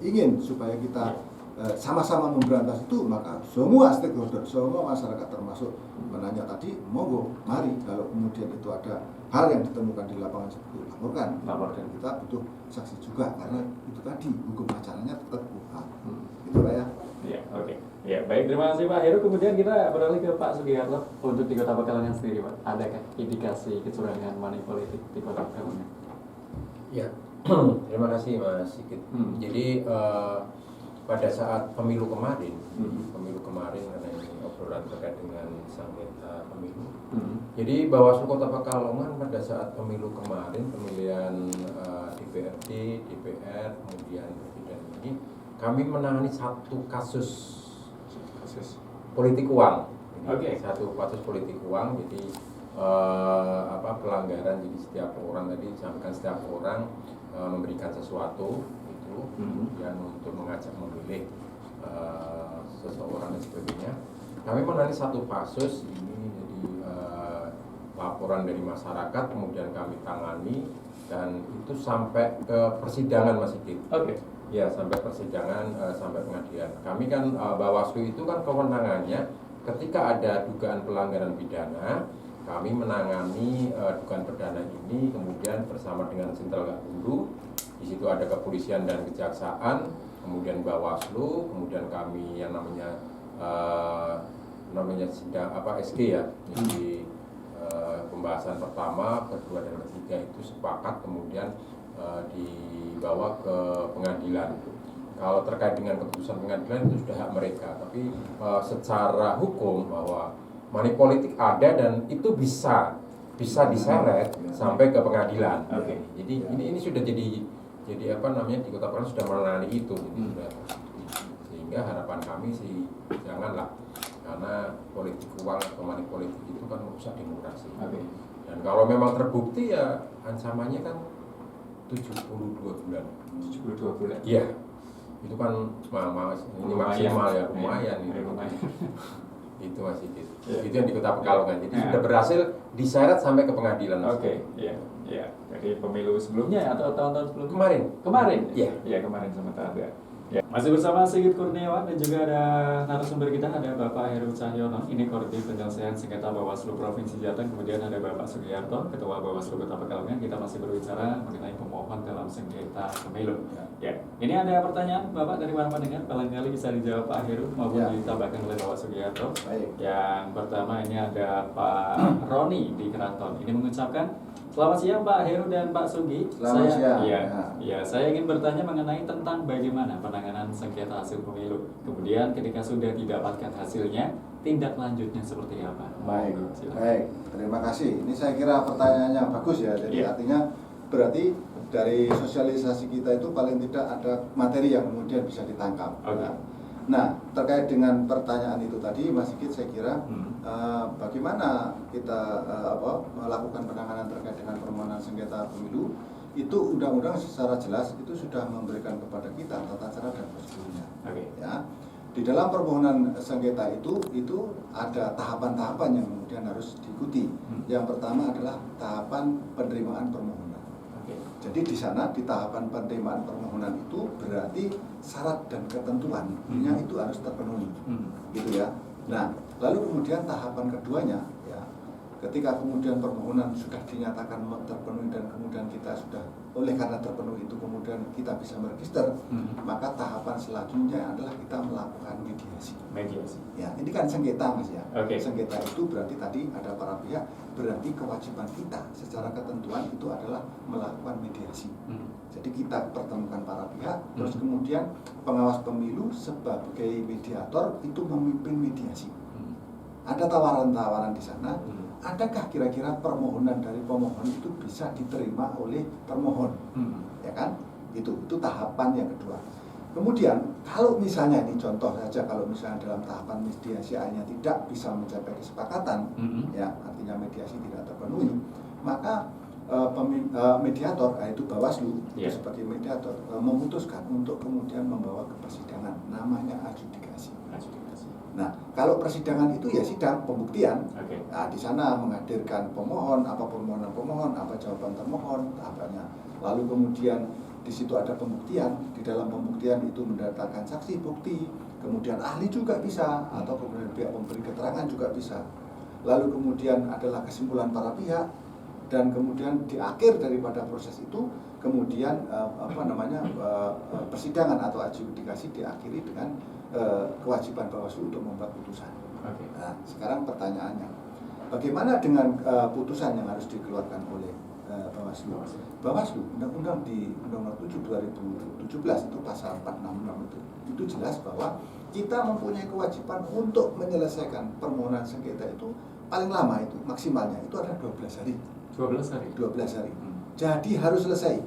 Speaker 2: ingin supaya kita sama-sama memberantas itu, maka semua stakeholder, semua masyarakat termasuk menanya tadi, monggo, mari kalau kemudian itu ada hal yang ditemukan di lapangan seperti itu, laporkan. Kita butuh saksi juga karena itu tadi hukum acaranya tetap KUHP. Itu Pak ya.
Speaker 1: Ya, oke. Ya, baik, terima kasih Pak Heru. Kemudian kita beralih ke Pak Sugiharto. Untuk di Kota Pekalongan sendiri, Pak, adakah indikasi kecurangan money politik di Kota Pekalongan?
Speaker 3: Ya, terima kasih Mas Sigit. Jadi pada saat pemilu kemarin karena ini obrolan terkait dengan sengketa pemilu. Jadi Bawaslu Kota Pekalongan pada saat pemilu kemarin, pemilihan DPRD, DPR, kemudian presiden ini, kami menangani satu kasus politik uang. Satu kasus politik uang. Jadi pelanggaran. Jadi setiap orang tadi disampaikan setiap orang memberikan sesuatu itu dan untuk mengajak memilih seseorang dan sebagainya. Kami menangani satu kasus ini, jadi laporan dari masyarakat kemudian kami tangani dan itu sampai ke persidangan Mas Sigit. Ya, sampai persidangan, sampai pengadilan. Kami kan Bawaslu itu kan kewenangannya ketika ada dugaan pelanggaran pidana, kami menangani dugaan pidana ini kemudian bersama dengan Sentral Gakumdu. Di situ ada kepolisian dan kejaksaan, kemudian Bawaslu, kemudian kami yang namanya sidang SG ya. Jadi pembahasan pertama, kedua dan ketiga itu sepakat kemudian dibawa ke pengadilan. Kalau terkait dengan keputusan pengadilan itu sudah hak mereka, tapi secara hukum bahwa money politik ada dan itu bisa diseret sampai ke pengadilan. Jadi ini sudah jadi di Kota Pekalongan sudah menangani itu. Sehingga harapan kami sih janganlah, karena politik uang atau money politik itu kan merusak demokrasi. Dan kalau memang terbukti ya ancamannya kan 72 bulan.
Speaker 1: 72 bulan.
Speaker 3: Iya. Itu kan ini maksimal ya, lumayan itu. Itu masih gitu. Itu yang di Kota Pekalongan. Jadi sudah berhasil diseret sampai ke pengadilan.
Speaker 1: Iya. Jadi pemilu sebelumnya atau tahun-tahun sebelumnya?
Speaker 3: Kemarin.
Speaker 1: Iya, kemarin sempat ada. Ya. Masih bersama Sigit Kurniawan dan juga ada narasumber kita, ada Bapak Heru Cahyono, ini Koordinator Penyelesaian Sengketa Bawaslu Provinsi Jateng, kemudian ada Bapak Sugiharto, Ketua Bawaslu Kota Pekalongan. Kita masih berbicara mengenai pemohon dalam sengketa pemilu. Ya. Ini ada pertanyaan Bapak dari para pendengar, barangkali bisa dijawab Pak Heru maupun ditambahkan oleh Bapak Sugiharto. Yang pertama ini ada Pak Roni di Keraton. Ini mengucapkan, selamat siang Pak Heru dan Pak Sugi.
Speaker 2: Selamat siang.
Speaker 1: Saya ingin bertanya mengenai tentang bagaimana penanganan sengketa hasil pemilu. Kemudian ketika sudah didapatkan hasilnya, tindak lanjutnya seperti apa?
Speaker 2: Baik. Terima kasih. Ini saya kira pertanyaannya bagus ya. Jadi artinya berarti dari sosialisasi kita itu paling tidak ada materi yang kemudian bisa ditangkap. Nah, terkait dengan pertanyaan itu tadi, Mas Sigit, saya kira bagaimana kita melakukan penanganan terkait dengan permohonan sengketa pemilu, itu undang-undang secara jelas itu sudah memberikan kepada kita tata cara dan prosedurnya. Ya, di dalam permohonan sengketa itu ada tahapan-tahapan yang kemudian harus diikuti. Yang pertama adalah tahapan penerimaan permohonan. Jadi di sana di tahapan penerimaan permohonan itu berarti syarat dan ketentuannya itu harus terpenuhi, gitu ya. Nah, lalu kemudian tahapan keduanya, ya, ketika kemudian permohonan sudah dinyatakan terpenuhi dan kemudian kita sudah oleh karena terpenuhi itu kemudian kita bisa meregister, maka tahapan selanjutnya adalah kita melakukan mediasi. Ya, ini kan sengketa Mas ya. Sengketa itu berarti tadi ada para pihak, berarti kewajiban kita secara ketentuan itu adalah melakukan mediasi. Jadi kita pertemukan para pihak, terus kemudian pengawas pemilu sebagai mediator itu memimpin mediasi. ada tawaran-tawaran di sana. Adakah kira-kira permohonan dari pemohon itu bisa diterima oleh termohon, ya kan? Itu tahapan yang kedua. Kemudian kalau misalnya ini contoh saja, kalau misalnya dalam tahapan mediasi akhirnya tidak bisa mencapai kesepakatan, ya artinya mediasi tidak terpenuhi, maka mediator, yaitu Bawaslu sebagai mediator memutuskan untuk kemudian membawa ke persidangan, namanya adjudikasi. Nah, kalau persidangan itu ya sidang pembuktian. Nah, di sana menghadirkan pemohon, apa permohonan pemohon, apa jawaban termohon, tahapannya. Lalu kemudian di situ ada pembuktian, di dalam pembuktian itu mendatangkan saksi, bukti, kemudian ahli juga bisa, atau kemudian pihak pemberi keterangan juga bisa. Lalu kemudian adalah kesimpulan para pihak, dan kemudian di akhir daripada proses itu kemudian persidangan atau adjudikasi diakhiri dengan kewajiban Bawaslu untuk membuat putusan. Nah, sekarang pertanyaannya, bagaimana dengan putusan yang harus dikeluarkan oleh Bawaslu? Bawaslu, Undang-Undang di Undang-Undang 7 2017 itu pasal 466 itu jelas bahwa kita mempunyai kewajiban untuk menyelesaikan permohonan sengketa itu paling lama itu maksimalnya itu adalah 12 hari. 12 hari. Jadi harus selesai.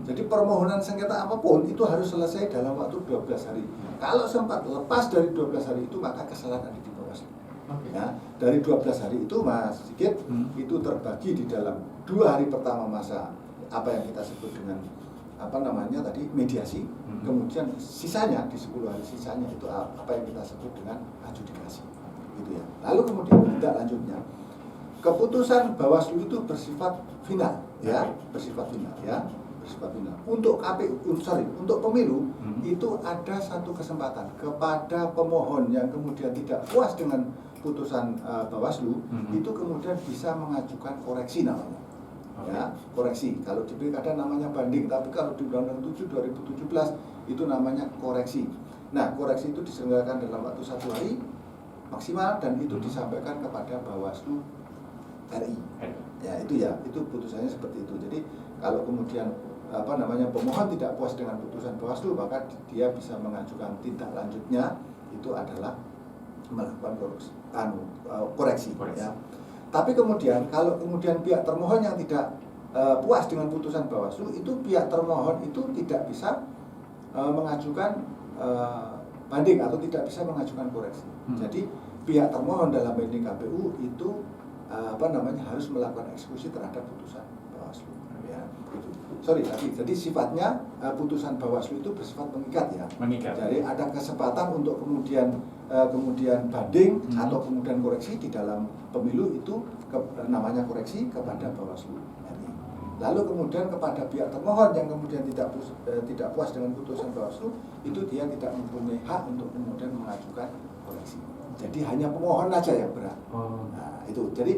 Speaker 2: Jadi permohonan sengketa apapun itu harus selesai dalam waktu 12 hari. Kalau sempat lepas dari 12 hari itu maka kesalahan ada di Bawaslu. Ya, dari 12 hari itu Mas Sigit itu terbagi di dalam 2 hari pertama masa apa yang kita sebut dengan mediasi. Kemudian sisanya di 10 hari sisanya itu apa yang kita sebut dengan adjudikasi. Gitu ya. Lalu kemudian tindak lanjutnya, keputusan Bawaslu itu bersifat final, ya, bersifat final. Untuk untuk pemilu itu ada satu kesempatan kepada pemohon yang kemudian tidak puas dengan putusan Bawaslu, itu kemudian bisa mengajukan koreksi namanya. Ya, koreksi. Kalau di pilkada namanya banding, tapi kalau di Undang-Undang 7 2017 itu namanya koreksi. Nah, koreksi itu diselenggarakan dalam waktu 1 hari maksimal dan itu disampaikan kepada Bawaslu RI. Ya, itu putusannya seperti itu. Jadi kalau kemudian pemohon tidak puas dengan putusan Bawaslu, maka dia bisa mengajukan tindak lanjutnya itu adalah melakukan koreksi. Ya. Tapi kemudian kalau kemudian pihak termohon yang tidak puas dengan putusan Bawaslu, itu pihak termohon itu tidak bisa mengajukan banding atau tidak bisa mengajukan koreksi. Jadi pihak termohon dalam banding KPU itu harus melakukan eksekusi terhadap putusan Bawaslu. Ya, itu. Jadi sifatnya putusan Bawaslu itu bersifat mengikat ya. Jadi ada kesempatan untuk kemudian banding atau kemudian koreksi di dalam pemilu itu namanya koreksi kepada Bawaslu. Lalu kemudian kepada pihak termohon yang kemudian tidak puas dengan putusan Bawaslu, itu dia tidak mempunyai hak untuk kemudian mengajukan koreksi. Jadi hanya pemohon saja yang berat. Nah, itu. Jadi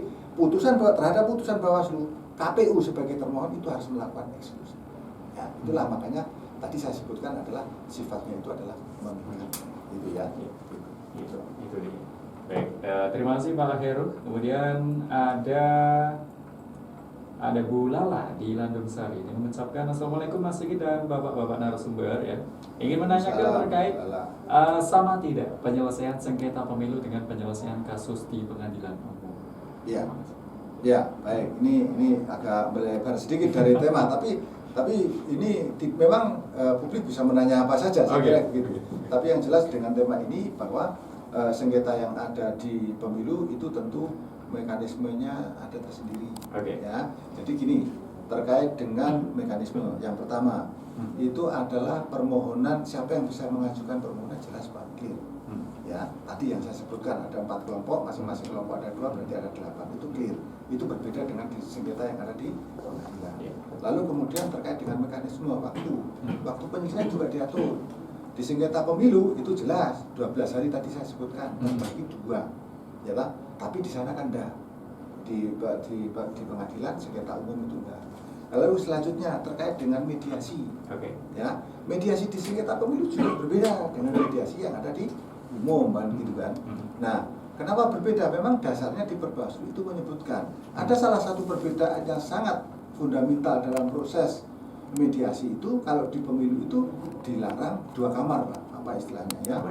Speaker 2: terhadap putusan Bawaslu, KPU sebagai termohon itu harus melakukan eksekusi. Ya, itulah makanya tadi saya sebutkan adalah sifatnya itu adalah mengikat. Itu ya.
Speaker 1: Itu dia. Baik, terima kasih Pak Heru. Kemudian ada Bu Lala di Landung Sari ini mengucapkan Assalamualaikum Mas Sigit dan bapak-bapak narasumber ya. Ingin menanyakan terkait sama tidak penyelesaian sengketa pemilu dengan penyelesaian kasus di pengadilan umum.
Speaker 2: Ya, baik. Ini agak melebar sedikit dari tema, tapi ini memang publik bisa menanya apa saja, saya kira begitu. Tapi yang jelas dengan tema ini bahwa sengketa yang ada di pemilu itu tentu mekanismenya ada tersendiri. Ya, jadi gini, terkait dengan mekanisme yang pertama itu adalah permohonan, siapa yang bisa mengajukan permohonan jelas Pak, clear. Ya, tadi yang saya sebutkan ada 4 kelompok, masing-masing kelompok ada 2, berarti ada 8, itu clear. Itu berbeda dengan di sengketa yang ada di pengadilan. Lalu kemudian terkait dengan mekanisme waktu penyelesaian juga diatur. Di sengketa pemilu itu jelas 12 hari tadi saya sebutkan, terbagi 2, ya Pak. Tapi di sana kan enggak. Di pengadilan sengketa umum itu enggak. Lalu selanjutnya terkait dengan mediasi. Ya, mediasi di sengketa pemilu juga berbeda dengan mediasi yang ada di umum gitu kan. Nah, kenapa berbeda? Memang dasarnya di Perbawaslu itu menyebutkan ada salah satu perbedaan yang sangat fundamental dalam proses mediasi itu. Kalau di pemilu itu dilarang 2 kamar Pak, apa istilahnya ya.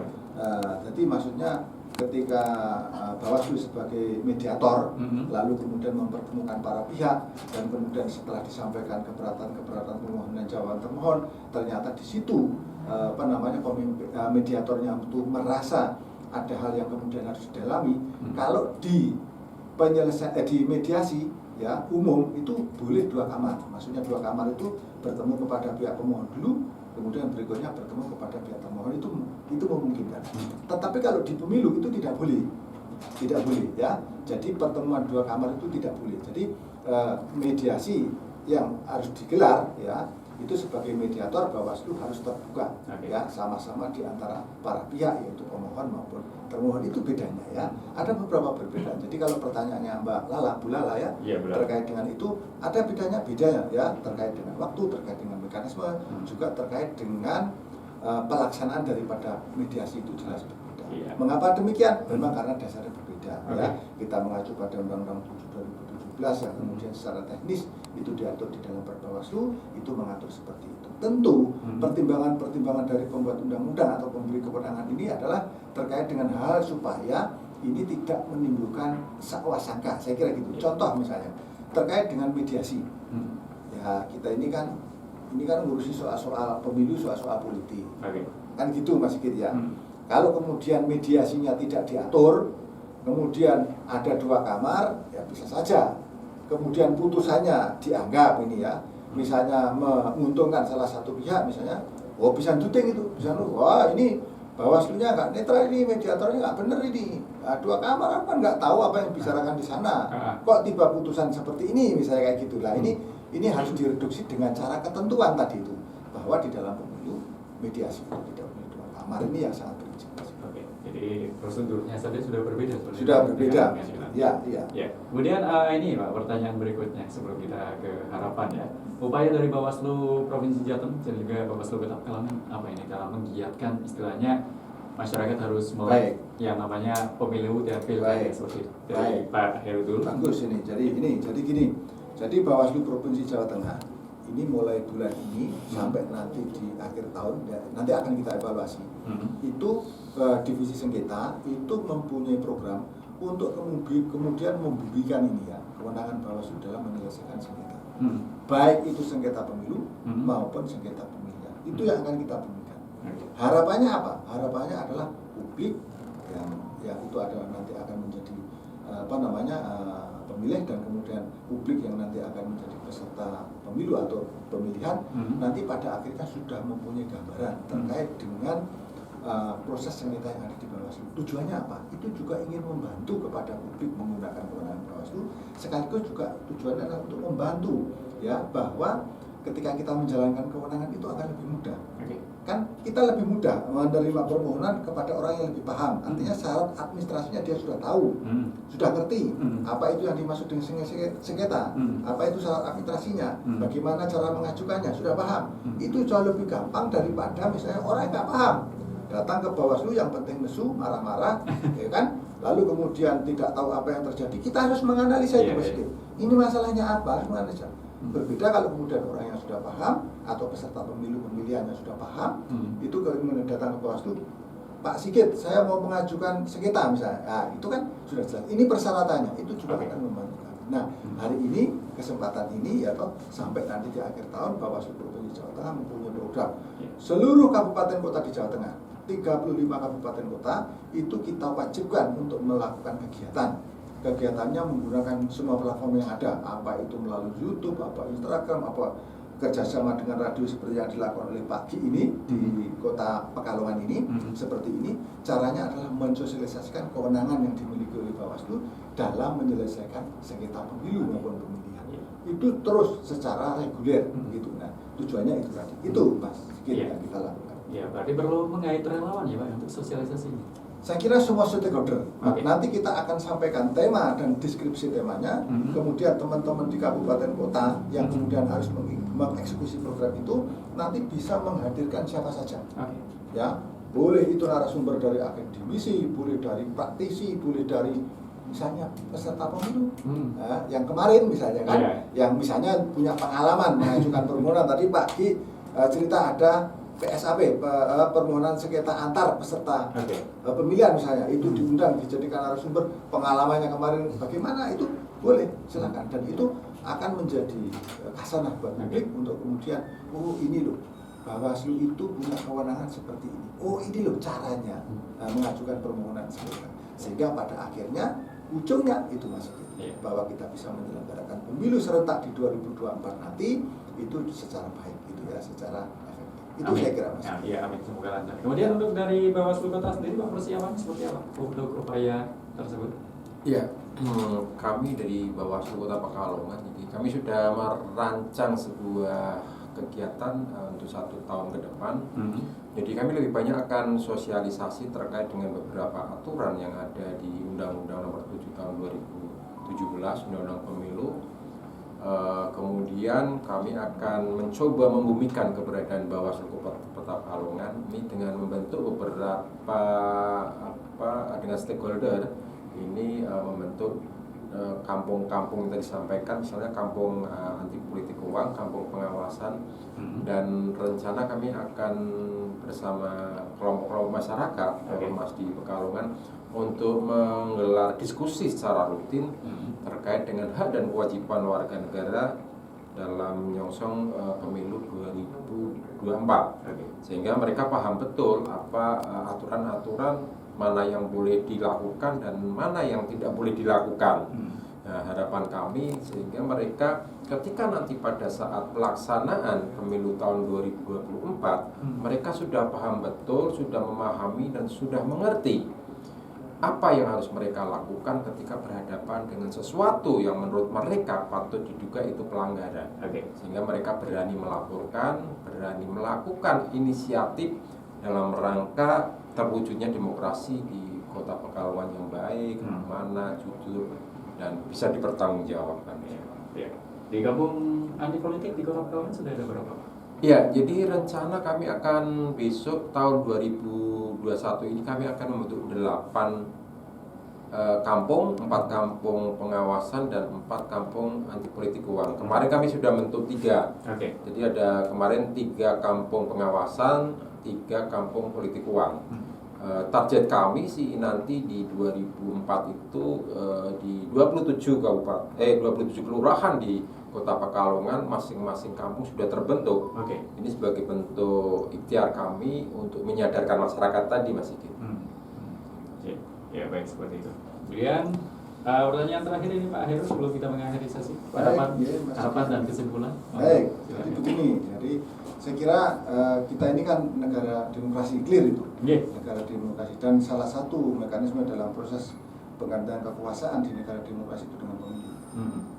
Speaker 2: Jadi maksudnya ketika Bawaslu sebagai mediator, lalu kemudian mempertemukan para pihak, dan kemudian setelah disampaikan keberatan pemohon dan jawaban termohon, ternyata di situ mediatornya itu merasa ada hal yang kemudian harus didalami. Kalau di di mediasi ya umum itu boleh 2 kamar, maksudnya 2 kamar itu bertemu kepada pihak pemohon dulu, kemudian berikutnya bertemu kepada pihak termohon, itu memungkinkan. Tetapi kalau di pemilu itu tidak boleh ya. Jadi pertemuan 2 kamar itu tidak boleh. Jadi mediasi yang harus digelar ya itu sebagai mediator Bawaslu harus terbuka ya, sama-sama di antara para pihak yaitu pemohon maupun termohon. Itu bedanya ya. Ada beberapa perbedaan. Jadi kalau pertanyaannya Mbak Bu Lala ya, terkait dengan itu ada bedanya ya, terkait dengan waktu, terkait dengan mekanisme, juga terkait dengan pelaksanaan daripada mediasi itu jelas berbeda. Mengapa demikian? Memang karena dasarnya berbeda ya. Kita mengacu pada Undang-Undang 7 2017 yang kemudian secara teknis itu diatur di dalam Bawaslu, itu mengatur seperti itu. Tentu pertimbangan-pertimbangan dari pembuat undang-undang atau pemberi kewenangan ini adalah terkait dengan hal supaya ini tidak menimbulkan sangka. Saya kira gitu. Contoh misalnya terkait dengan mediasi. Ya, kita ini kan ngurusi soal-soal pemilu, soal-soal politik. Kan gitu Mas Sigit ya. Kalau kemudian mediasinya tidak diatur, kemudian ada 2 kamar, ya bisa saja. Kemudian putusannya dianggap ini ya, misalnya menguntungkan salah satu pihak, misalnya, bisa duting itu, wah ini Bawaslunya nggak netral ini, mediatornya nggak bener ini. Nah, 2 kamar apa nggak tahu apa yang dibicarakan di sana. Kok tiba putusan seperti ini, misalnya kayak gitulah. Ini harus direduksi dengan cara ketentuan tadi itu, bahwa di dalam pemilu mediasi itu tidak boleh 2 kamar. Ini yang sangat prinsip.
Speaker 1: Jadi prosedurnya saja sudah berbeda.
Speaker 2: Sudah berbeda. Ya.
Speaker 1: Kemudian ini Pak, pertanyaan berikutnya sebelum kita ke harapan ya. Upaya dari Bawaslu Provinsi Jateng dan juga Bawaslu Kota Pekalongan apa ini dalam menggiatkan istilahnya masyarakat harus melek yang namanya pemilu dan pilkada seperti dari Pak Herudul.
Speaker 2: Bagus ini. Jadi gini. Jadi Bawaslu Provinsi Jawa Tengah ini mulai bulan ini sampai nanti di akhir tahun nanti akan kita evaluasi. Itu divisi sengketa itu mempunyai program untuk kemudian membumikan ini ya kewenangan Bawaslu dalam menyelesaikan sengketa. Baik itu sengketa pemilu maupun sengketa pemilihan. Itu yang akan kita bumikan. Harapannya apa? Harapannya adalah publik yang itu adalah nanti akan menjadi pemilih dan kemudian publik yang nanti akan menjadi peserta pemilu atau pemilihan nanti pada akhirnya sudah mempunyai gambaran terkait dengan proses sengketa yang ada di Bawaslu. Tujuannya apa? Itu juga ingin membantu kepada publik menggunakan kewenangan Bawaslu, sekaligus juga tujuannya adalah untuk membantu ya bahwa ketika kita menjalankan kewenangan itu akan lebih mudah. Kan kita lebih mudah menerima permohonan kepada orang yang lebih paham. Artinya syarat administrasinya dia sudah tahu, sudah ngerti apa itu yang dimaksud dengan sengketa, apa itu syarat administrasinya, bagaimana cara mengajukannya, sudah paham. Itu jauh lebih gampang daripada misalnya orang yang nggak paham datang ke Bawaslu yang penting nesu, marah-marah, ya kan? Lalu kemudian tidak tahu apa yang terjadi. Kita harus menganalisa itu, Mas. Ini masalahnya apa? Harus menganalisa. Berbeda kalau kemudian orang yang sudah paham atau peserta pemilu pemilihan yang sudah paham itu kemudian datang ke Bawaslu, Pak Sigit, saya mau mengajukan sengketa misalnya. Nah, itu kan sudah jelas. Ini persyaratannya, itu juga akan membantu. Nah, hari ini kesempatan ini ya toh sampai nanti di akhir tahun Bawaslu Provinsi Jawa Tengah mempunyai program seluruh kabupaten kota di Jawa Tengah. 35 kabupaten kota itu kita wajibkan untuk melakukan kegiatannya menggunakan semua platform yang ada, apa itu melalui YouTube, apa Instagram, apa kerjasama dengan radio seperti yang dilakukan oleh Pak Ki ini di Kota Pekalongan ini. Seperti ini caranya adalah mensosialisasikan kewenangan yang dimiliki oleh Bawaslu dalam menyelesaikan sengketa pemilu maupun pemilihan. Itu terus secara reguler gitu. Nah, tujuannya itu tadi. Itu Mas yang kita lakukan.
Speaker 1: Ya, berarti perlu mengait relawan ya Pak untuk sosialisasi ini.
Speaker 2: Saya kira semua stakeholder. Nanti kita akan sampaikan tema dan deskripsi temanya. Kemudian teman-teman di kabupaten kota yang kemudian harus mengeksekusi program itu nanti bisa menghadirkan siapa saja. Ya, boleh itu narasumber dari akademisi, boleh dari praktisi, boleh dari misalnya peserta pemilu. Yang kemarin misalnya kan, yang misalnya punya pengalaman mengajukan permohonan tadi Pak Ki cerita ada PSAP, permohonan sengketa antar peserta
Speaker 1: Oke.
Speaker 2: pemilihan misalnya, itu diundang dijadikan narasumber, pengalamannya kemarin bagaimana, itu boleh, silakan. Dan itu akan menjadi khasanah buat publik untuk kemudian, oh ini loh, Bawaslu itu punya kewenangan seperti ini, oh ini loh caranya mengajukan permohonan sengketa, sehingga pada akhirnya ujungnya itu Mas Sigit, bahwa kita bisa menyelenggarakan pemilu serentak di 2024 nanti itu secara baik gitu ya, secara efektif. Itu saya kira Mas.
Speaker 1: Iya, amin, semoga lancar. Kemudian untuk dari Bawaslu Kota sendiri Pak, persiapan seperti apa untuk upaya tersebut?
Speaker 3: Iya, kami dari Bawaslu Kota Pekalongan, jadi kami sudah merancang sebuah kegiatan untuk 1 tahun ke depan. Jadi kami lebih banyak akan sosialisasi terkait dengan beberapa aturan yang ada di Undang-Undang Nomor 7 Tahun 2017, Undang-Undang Pemilu. Kemudian kami akan mencoba membumikan keberadaan Bawaslu Kota Pekalongan ini dengan membentuk beberapa dengan stakeholder. Ini membentuk kampung-kampung yang tadi disampaikan, misalnya kampung anti politik uang, kampung pengawasan, dan rencana kami akan bersama kelompok-kelompok masyarakat, Mas di Pekalongan, untuk menggelar diskusi secara rutin terkait dengan hak dan kewajiban warga negara dalam menyongsong pemilu 2024, sehingga mereka paham betul apa aturan-aturan mana yang boleh dilakukan dan mana yang tidak boleh dilakukan. Nah, harapan kami sehingga mereka ketika nanti pada saat pelaksanaan pemilu tahun 2024 mereka sudah paham betul, sudah memahami dan sudah mengerti apa yang harus mereka lakukan ketika berhadapan dengan sesuatu yang menurut mereka patut diduga itu pelanggaran. Sehingga mereka berani melaporkan, berani melakukan inisiatif dalam rangka terwujudnya demokrasi di Kota Pekalongan yang baik, amanah, jujur, dan bisa dipertanggungjawabkan.
Speaker 1: Ya. Di kampung anti politik di Kota Pekalongan sudah ada berapa?
Speaker 3: Ya, jadi rencana kami akan besok tahun 2021 ini kami akan membentuk 8 kampung, 4 kampung pengawasan dan 4 kampung anti politik uang. Kemarin kami sudah bentuk 3. Jadi ada kemarin 3 kampung pengawasan, 3 kampung politik uang. Target kami sih nanti di 2004 itu di 27 kelurahan di Kota Pekalongan, masing-masing kampung sudah terbentuk. Ini sebagai bentuk ikhtiar kami untuk menyadarkan masyarakat tadi, Mas Sigit.
Speaker 1: Ya, baik, seperti itu. Kemudian pertanyaan terakhir ini Pak Heru sebelum kita mengakhiri sesi. Harapan dan kesimpulan.
Speaker 2: Baik, jadi begini. Jadi saya kira kita ini kan negara demokrasi clear itu. Negara demokrasi, dan salah satu mekanisme dalam proses penggantian kekuasaan di negara demokrasi itu dengan pemilu.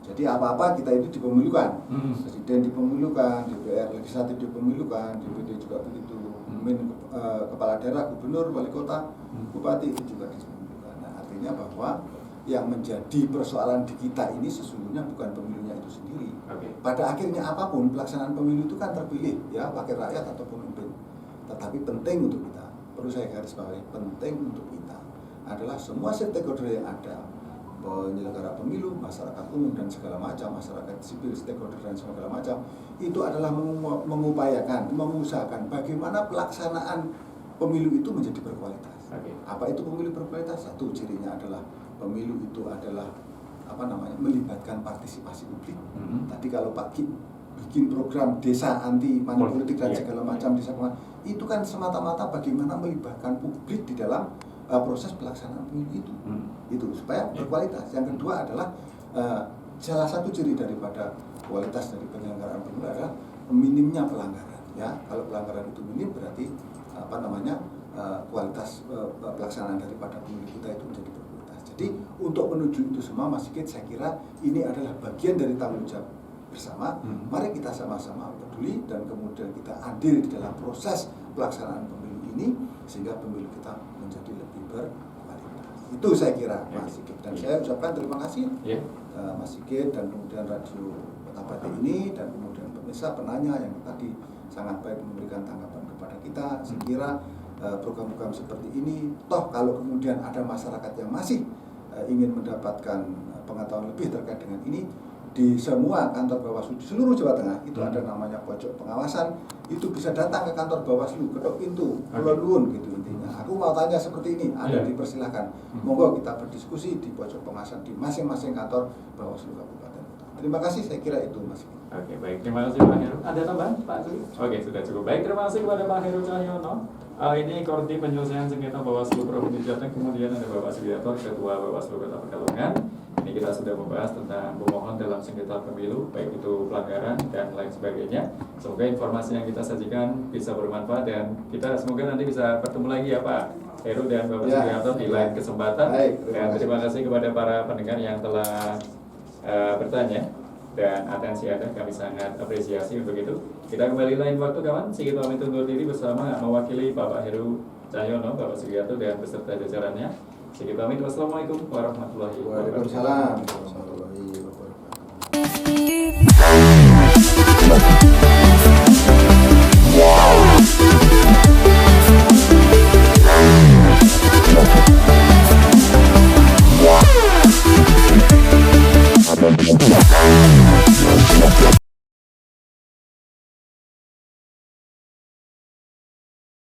Speaker 2: Jadi apa-apa kita itu dipemilukan, presiden dipemilukan, DPR legislatif dipemilukan, DPD juga begitu, kepala daerah, gubernur, wali kota, bupati itu juga dipemilukan. Nah, artinya bahwa yang menjadi persoalan di kita ini sesungguhnya bukan pemilunya itu sendiri. Pada akhirnya apapun pelaksanaan pemilu itu kan terpilih ya wakil rakyat atau pemimpin. Tetapi penting untuk kita, perlu saya garis bawahi, penting untuk kita adalah semua stakeholder yang ada, penyelenggara pemilu, masyarakat umum dan segala macam, masyarakat sipil, stakeholder dan segala macam, itu adalah mengupayakan, mengusahakan bagaimana pelaksanaan pemilu itu menjadi berkualitas. Apa itu pemilu berkualitas? Satu cirinya adalah pemilu itu adalah melibatkan partisipasi publik. Tadi kalau Pak Gip bikin program desa anti money politik dan segala macam desa itu kan semata-mata bagaimana melibatkan publik di dalam proses pelaksanaan pemilu itu supaya berkualitas. Yang kedua adalah salah satu ciri daripada kualitas dari penyelenggaraan pemilu adalah minimnya pelanggaran. Ya, kalau pelanggaran itu minim berarti kualitas pelaksanaan daripada pemilu kita itu menjadi berkualitas. Jadi untuk menuju itu semua, Mas Sigit, saya kira ini adalah bagian dari tanggung jawab bersama. Mari kita sama-sama peduli dan kemudian kita hadir di dalam proses pelaksanaan pemilu ini sehingga pemilu kita menjadi lebih berkualitas. Itu saya kira, Mas Sigit. Dan saya ucapkan terima kasih Mas Sigit dan kemudian Radio Kota Batik ini dan kemudian pemirsa penanya yang tadi sangat baik memberikan tanggapan kepada kita. Saya kira program-program seperti ini, toh kalau kemudian ada masyarakat yang masih ingin mendapatkan pengetahuan lebih terkait dengan ini, di semua kantor Bawaslu di seluruh Jawa Tengah itu ada namanya pojok pengawasan, itu bisa datang ke kantor Bawaslu, ketok pintu, kula nuwun gitu intinya. Aku mau tanya seperti ini, ada dipersilahkan. Monggo kita berdiskusi di pojok pengawasan di masing-masing kantor Bawaslu Kabupaten Kota. Terima kasih, saya kira itu Mas.
Speaker 1: Oke, baik. Terima kasih Pak Heru. Ada tambahan Pak Suli? Oke, sudah cukup. Baik, terima kasih kepada Pak Heru Cahyono. Ini Koordinator Penyelesaian Sengketa Bawaslu Provinsi Jateng, kemudian ada Bapak Sugiarto, Ketua Bawaslu Kota Pekalongan. Ini kita sudah membahas tentang pemohon dalam sengketa pemilu, baik itu pelanggaran dan lain sebagainya. Semoga informasi yang kita sajikan bisa bermanfaat dan kita semoga nanti bisa bertemu lagi ya Pak Heru dan Bapak Sugiarto di lain kesempatan.
Speaker 2: Baik,
Speaker 1: dan terima kasih kepada para pendengar yang telah bertanya dan atensi Anda, kami sangat apresiasi untuk itu. Kita kembali lain waktu kawan. Sigit pamit undur diri bersama mewakili Bapak Heru Cahyono, Bapak Sugiarto dan beserta jajarannya. Sigit pamit. Wassalamualaikum warahmatullahi wabarakatuh.
Speaker 2: Waalaikumsalam warahmatullahi wabarakatuh.